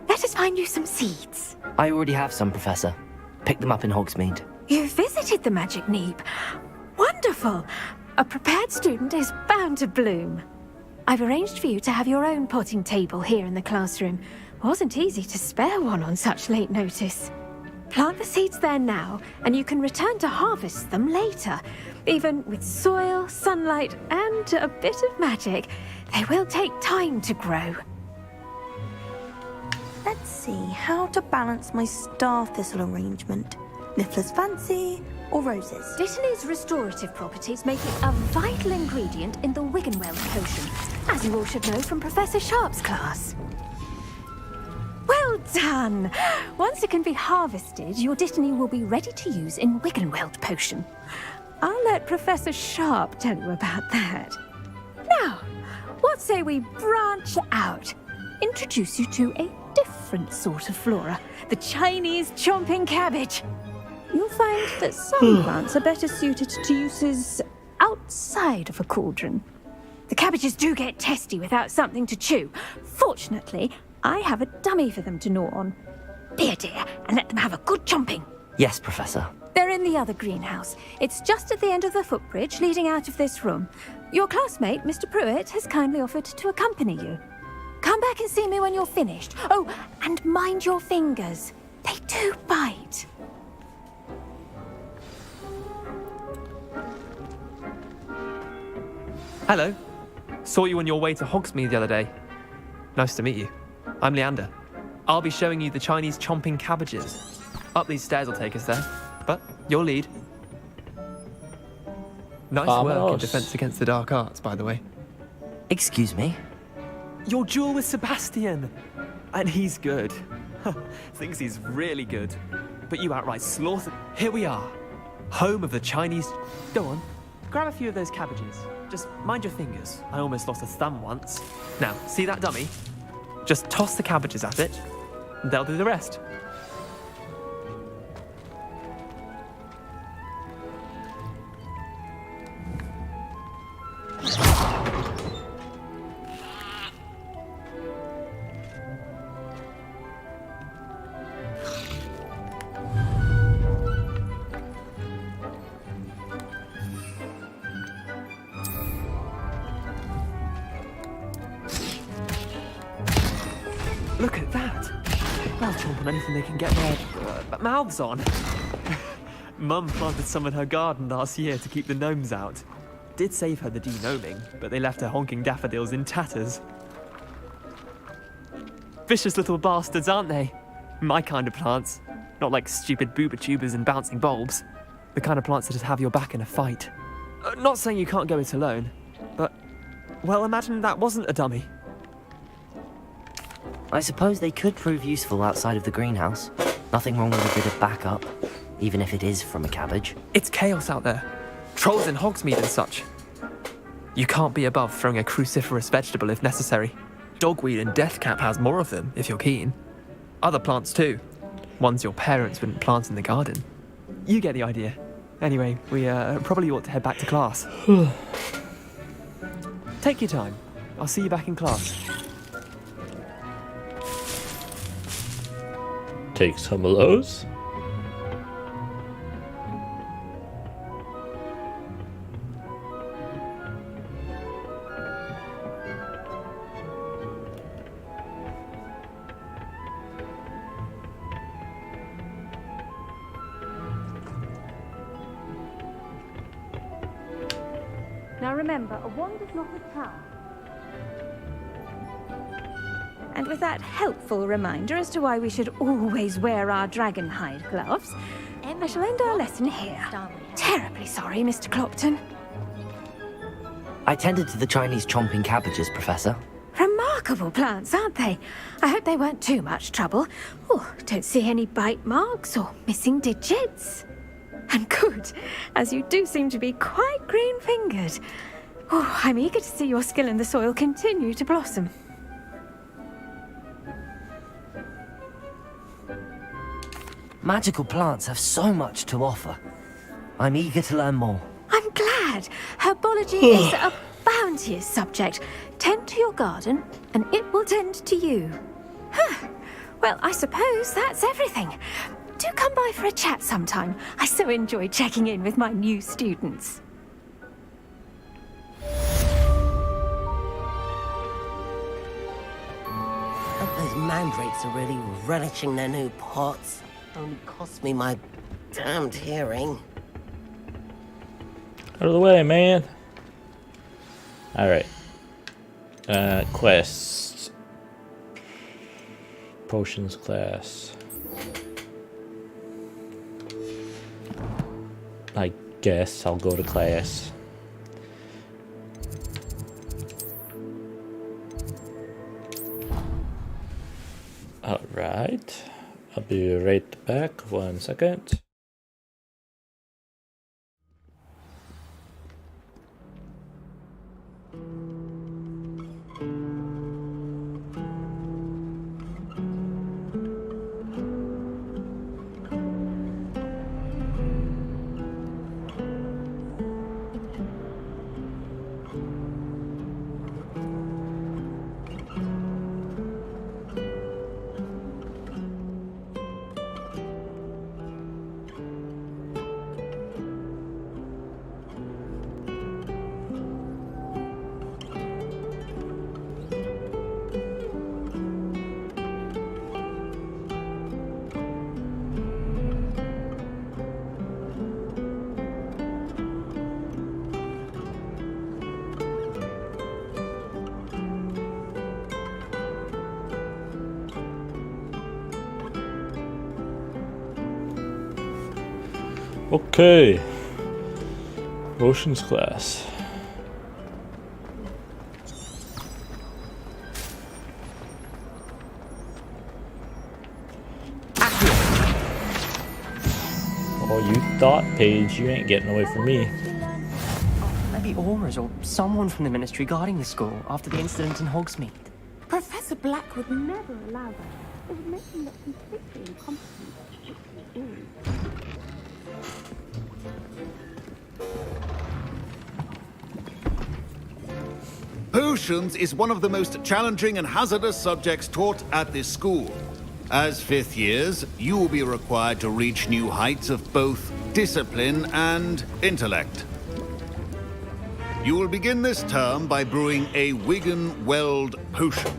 T: Let us find you some seeds.
B: I already have some, Professor. Picked them up in Hogsmeade.
T: You visited the Magic Neep. Wonderful. A prepared student is bound to bloom. I've arranged for you to have your own potting table here in the classroom. Wasn't easy to spare one on such late notice. Plant the seeds there now, and you can return to harvest them later. Even with soil, sunlight, and a bit of magic, they will take time to grow.
N: Let's see how to balance my star thistle arrangement. Niffler's fancy or roses?
T: Dittany's restorative properties make it a vital ingredient in the Wiggenweld potion, as you all should know from Professor Sharp's class. Well done! Once it can be harvested, your dittany will be ready to use in Wiggenweld potion. I'll let Professor Sharp tell you about that. Now, what say we branch out? Introduce you to a different sort of flora, the Chinese chomping cabbage. You'll find that some plants are better suited to uses outside of a cauldron. The cabbages do get testy without something to chew. Fortunately, I have a dummy for them to gnaw on. Be a dear and let them have a good chomping.
B: Yes, Professor.
T: They're in the other greenhouse. It's just at the end of the footbridge leading out of this room. Your classmate, Mr. Pruitt, has kindly offered to accompany you. Come back and see me when you're finished. Oh, and mind your fingers. They do bite.
E: Hello. Saw you on your way to Hogsmeade the other day. Nice to meet you. I'm Leander. I'll be showing you the Chinese chomping cabbages. Up these stairs will take us there, but your lead. Nice work in defense against the dark arts, by the way.
B: Excuse me?
E: Your duel with Sebastian! And he's good. Thinks he's really good. But you outright slaughtered. Here we are. Home of the Chinese... Go on. Grab a few of those cabbages. Just mind your fingers. I almost lost a thumb once. Now, see that dummy? Just toss the cabbages at it, and they'll do the rest. Look at that! They'll chomp on anything they can get their mouths on. Mum planted some in her garden last year to keep the gnomes out. Did save her the de-gnoming, but they left her honking daffodils in tatters. Vicious little bastards, aren't they? My kind of plants. Not like stupid booba tubers and bouncing bulbs. The kind of plants that just have your back in a fight. Not saying you can't go it alone, but... Well, imagine that wasn't a dummy.
B: I suppose they could prove useful outside of the greenhouse. Nothing wrong with a bit of backup, even if it is from a cabbage.
E: It's chaos out there. Trolls in Hogsmeade and such. You can't be above throwing a cruciferous vegetable if necessary. Dogweed and deathcap has more of them, if you're keen. Other plants too. Ones your parents wouldn't plant in the garden. You get the idea. Anyway, we probably ought to head back to class. Take your time. I'll see you back in class.
A: Take some of those.
T: Now remember, a wand is not a tower. And with that helpful reminder as to why we should always wear our dragon hide gloves, I shall end our lesson here. Terribly sorry, Mr. Clopton.
B: I tended to the Chinese chomping cabbages, Professor.
T: Remarkable plants, aren't they? I hope they weren't too much trouble. Oh, don't see any bite marks or missing digits. And good, as you do seem to be quite green-fingered. Oh, I'm eager to see your skill in the soil continue to blossom.
B: Magical plants have so much to offer. I'm eager to learn more.
T: I'm glad. Herbology is a bounteous subject. Tend to your garden, and it will tend to you. Huh. Well, I suppose that's everything. Do come by for a chat sometime. I so enjoy checking in with my new students.
M: Those mandrakes are really relishing their new pots. Only cost me my damned hearing.
A: Out of the way, man. Alright. Quest. Potions class. I guess I'll go to class. Alright. I'll be right back. 1 second. Okay. Potions class. Oh, you thought, Paige, you ain't getting away from me.
D: Maybe Aurors or someone from the Ministry guarding the school after the incident in Hogsmeade.
S: Professor Black would never allow that. It would make him look completely incompetent.
V: Potions is one of the most challenging and hazardous subjects taught at this school. As fifth years, you will be required to reach new heights of both discipline and intellect. You will begin this term by brewing a Wigan-Weld potion.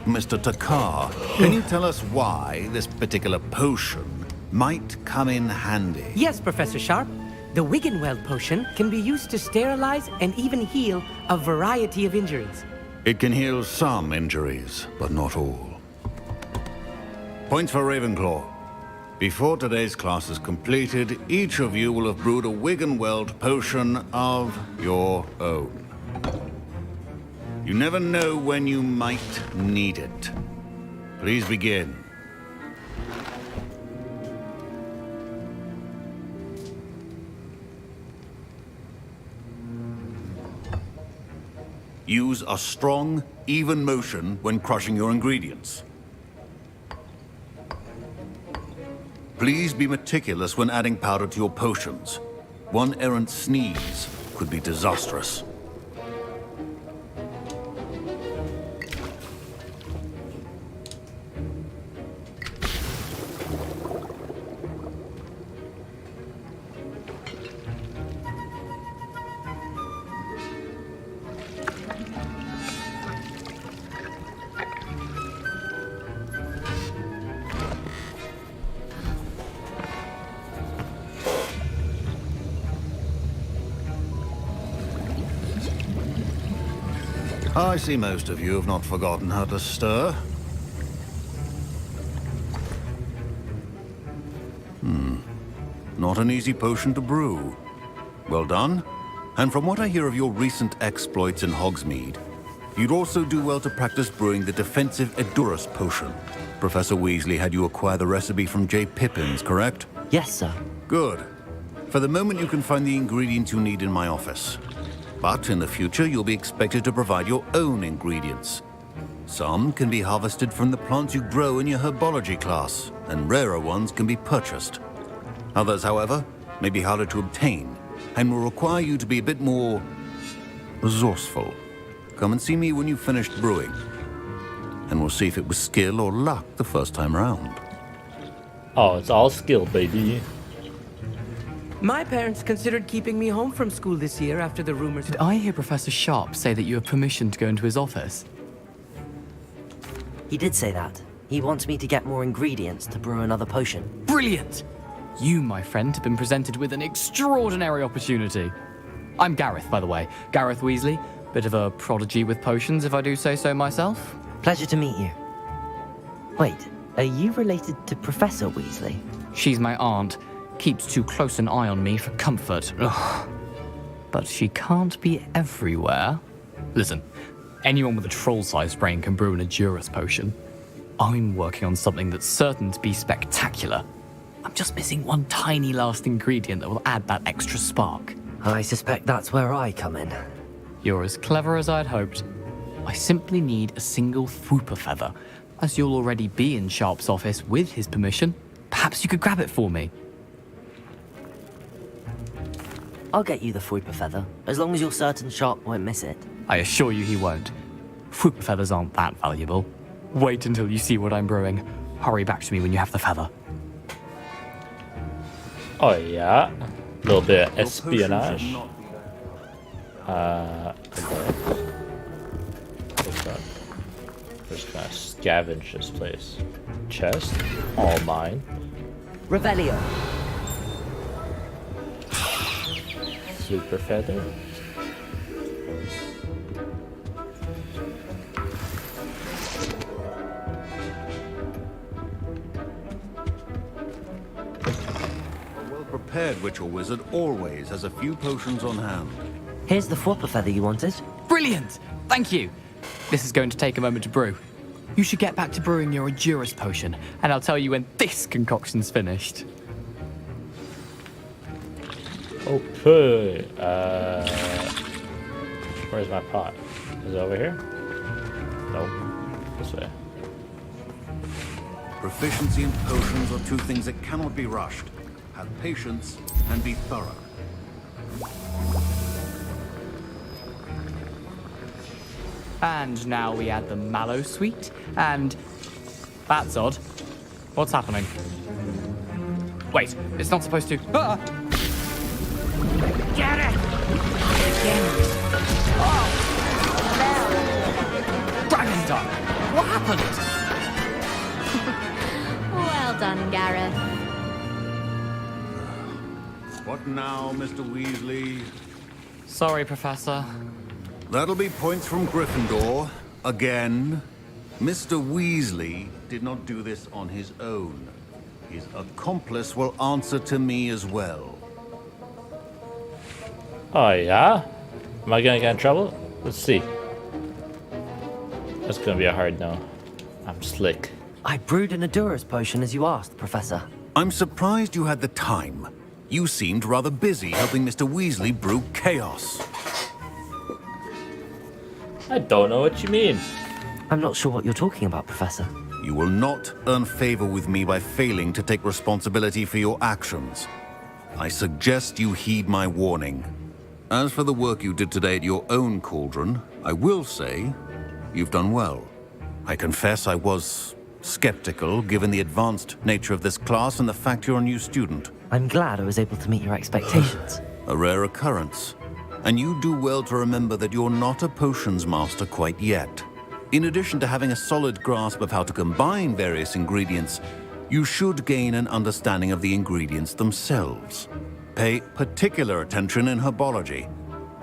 V: Mr. Takar, can you tell us why this particular potion might come in handy?
D: Yes, Professor Sharp. The Wiggenweld potion can be used to sterilize and even heal a variety of injuries.
V: It can heal some injuries, but not all. Points for Ravenclaw. Before today's class is completed, each of you will have brewed a Wiggenweld potion of your own. You never know when you might need it. Please begin. Use a strong, even motion when crushing your ingredients. Please be meticulous when adding powder to your potions. One errant sneeze could be disastrous. I see most of you have not forgotten how to stir. Not an easy potion to brew. Well done. And from what I hear of your recent exploits in Hogsmeade, you'd also do well to practice brewing the defensive Edurus potion. Professor Weasley had you acquire the recipe from J. Pippins, correct?
B: Yes, sir.
V: Good. For the moment, you can find the ingredients you need in my office. But in the future, you'll be expected to provide your own ingredients. Some can be harvested from the plants you grow in your herbology class, and rarer ones can be purchased. Others, however, may be harder to obtain, and will require you to be a bit more resourceful. Come and see me when you've finished brewing, and we'll see if it was skill or luck the first time around.
A: Oh, it's all skill, baby.
D: My parents considered keeping me home from school this year after the rumors. Did I hear Professor Sharp say that you have permission to go into his office?
B: He did say that. He wants me to get more ingredients to brew another potion.
D: Brilliant! You, my friend, have been presented with an extraordinary opportunity. I'm Gareth, by the way. Gareth Weasley. Bit of a prodigy with potions, if I do say so myself.
B: Pleasure to meet you. Wait, are you related to Professor Weasley?
D: She's my aunt. Keeps too close an eye on me for comfort. Ugh. But she can't be everywhere. Listen, anyone with a troll-sized brain can brew an Edurus potion. I'm working on something that's certain to be spectacular. I'm just missing one tiny last ingredient that will add that extra spark.
B: I suspect that's where I come in.
D: You're as clever as I'd hoped. I simply need a single Fwooper feather. As you'll already be in Sharp's office with his permission, perhaps you could grab it for me.
B: I'll get you the Fwooper feather, as long as you're certain Sharp won't miss it.
D: I assure you he won't. Fwooper feathers aren't that valuable. Wait until you see what I'm brewing. Hurry back to me when you have the feather.
A: Oh yeah, a little bit of espionage. Okay. What's that? Just gonna scavenge this place. Chest, all mine.
B: Revelio.
A: Super feather.
V: Prepared witch or wizard always has a few potions on hand.
B: Here's the Fwooper feather you wanted.
D: Brilliant! Thank you! This is going to take a moment to brew. You should get back to brewing your Edurus potion, and I'll tell you when this concoction's finished.
A: Okay. Where's my pot? Is it over here? Nope. This way.
V: Proficiency and potions are two things that cannot be rushed. Have patience and be thorough.
D: And now we add the mallow sweet, and... That's odd. What's happening? Wait, it's not supposed to... Ah! Get it! Oh! Dragon Dog! What happened?
K: Well done, Gareth.
V: What now, Mr. Weasley?
D: Sorry, Professor.
V: That'll be points from Gryffindor. Again. Mr. Weasley did not do this on his own. His accomplice will answer to me as well.
A: Oh yeah? Am I gonna get in trouble? Let's see. That's gonna be a hard no. I'm slick.
B: I brewed an Edurus potion as you asked, Professor.
V: I'm surprised you had the time. You seemed rather busy helping Mr. Weasley brew chaos.
A: I don't know what you mean.
B: I'm not sure what you're talking about, Professor.
V: You will not earn favor with me by failing to take responsibility for your actions. I suggest you heed my warning. As for the work you did today at your own cauldron, I will say you've done well. I confess I was skeptical, given the advanced nature of this class and the fact you're a new student.
B: I'm glad I was able to meet your expectations.
V: A rare occurrence. And you do well to remember that you're not a potions master quite yet. In addition to having a solid grasp of how to combine various ingredients, you should gain an understanding of the ingredients themselves. Pay particular attention in herbology.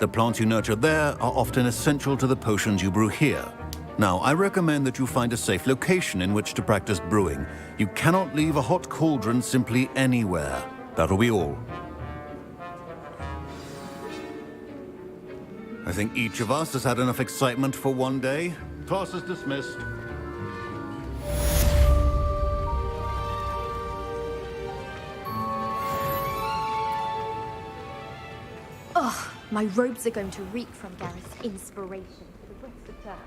V: The plants you nurture there are often essential to the potions you brew here. Now, I recommend that you find a safe location in which to practice brewing. You cannot leave a hot cauldron simply anywhere. That'll be all. I think each of us has had enough excitement for one day. Class is dismissed.
P: Ugh, my robes are going to reek from Gareth's inspiration for the rest of term.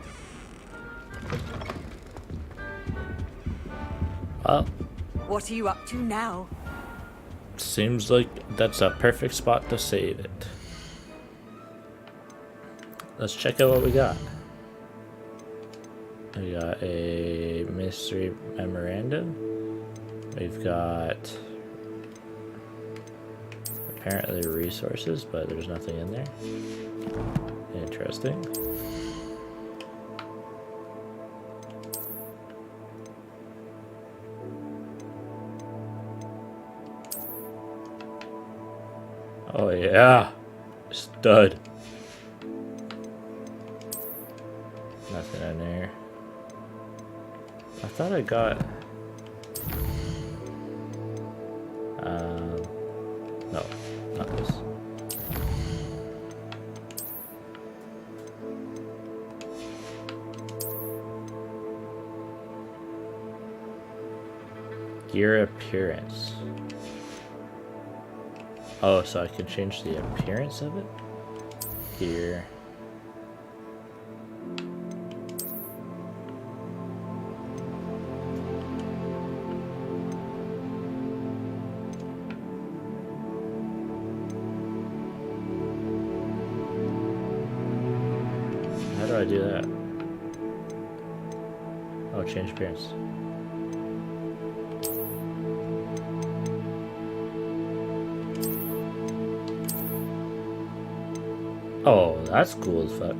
A: Well,
C: What are you up to now?
A: seems like that's a perfect spot to save it. Let's check out what we got. We got a mystery memorandum. We've got apparently resources, but there's nothing in there. Interesting. Oh yeah, stud. Nothing in there. I thought I got. No, not this. Gear appearance. Oh, so I can change the appearance of it? Here. How do I do that? Oh, change appearance. Oh, that's cool as fuck.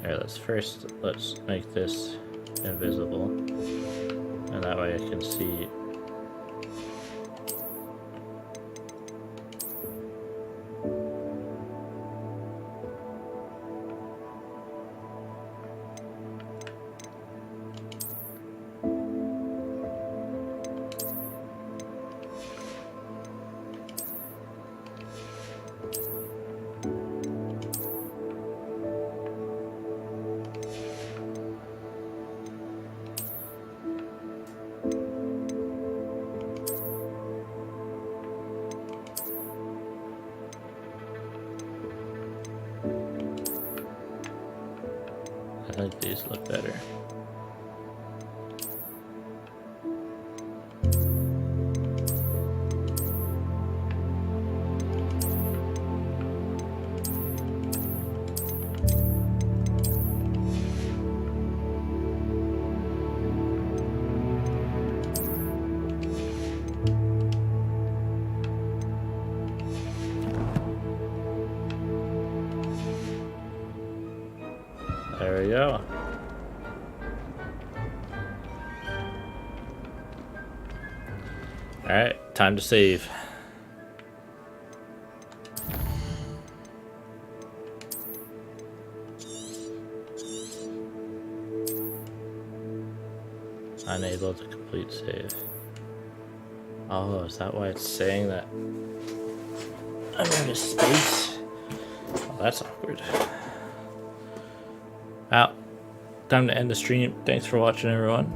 A: Alright, let's make this invisible, and that way I can see. I think these look better. There we go. Alright, time to save. Unable to complete save. Oh, is that why it's saying that I'm in a space? Oh, that's awkward. Well, time to end the stream. Thanks for watching, everyone.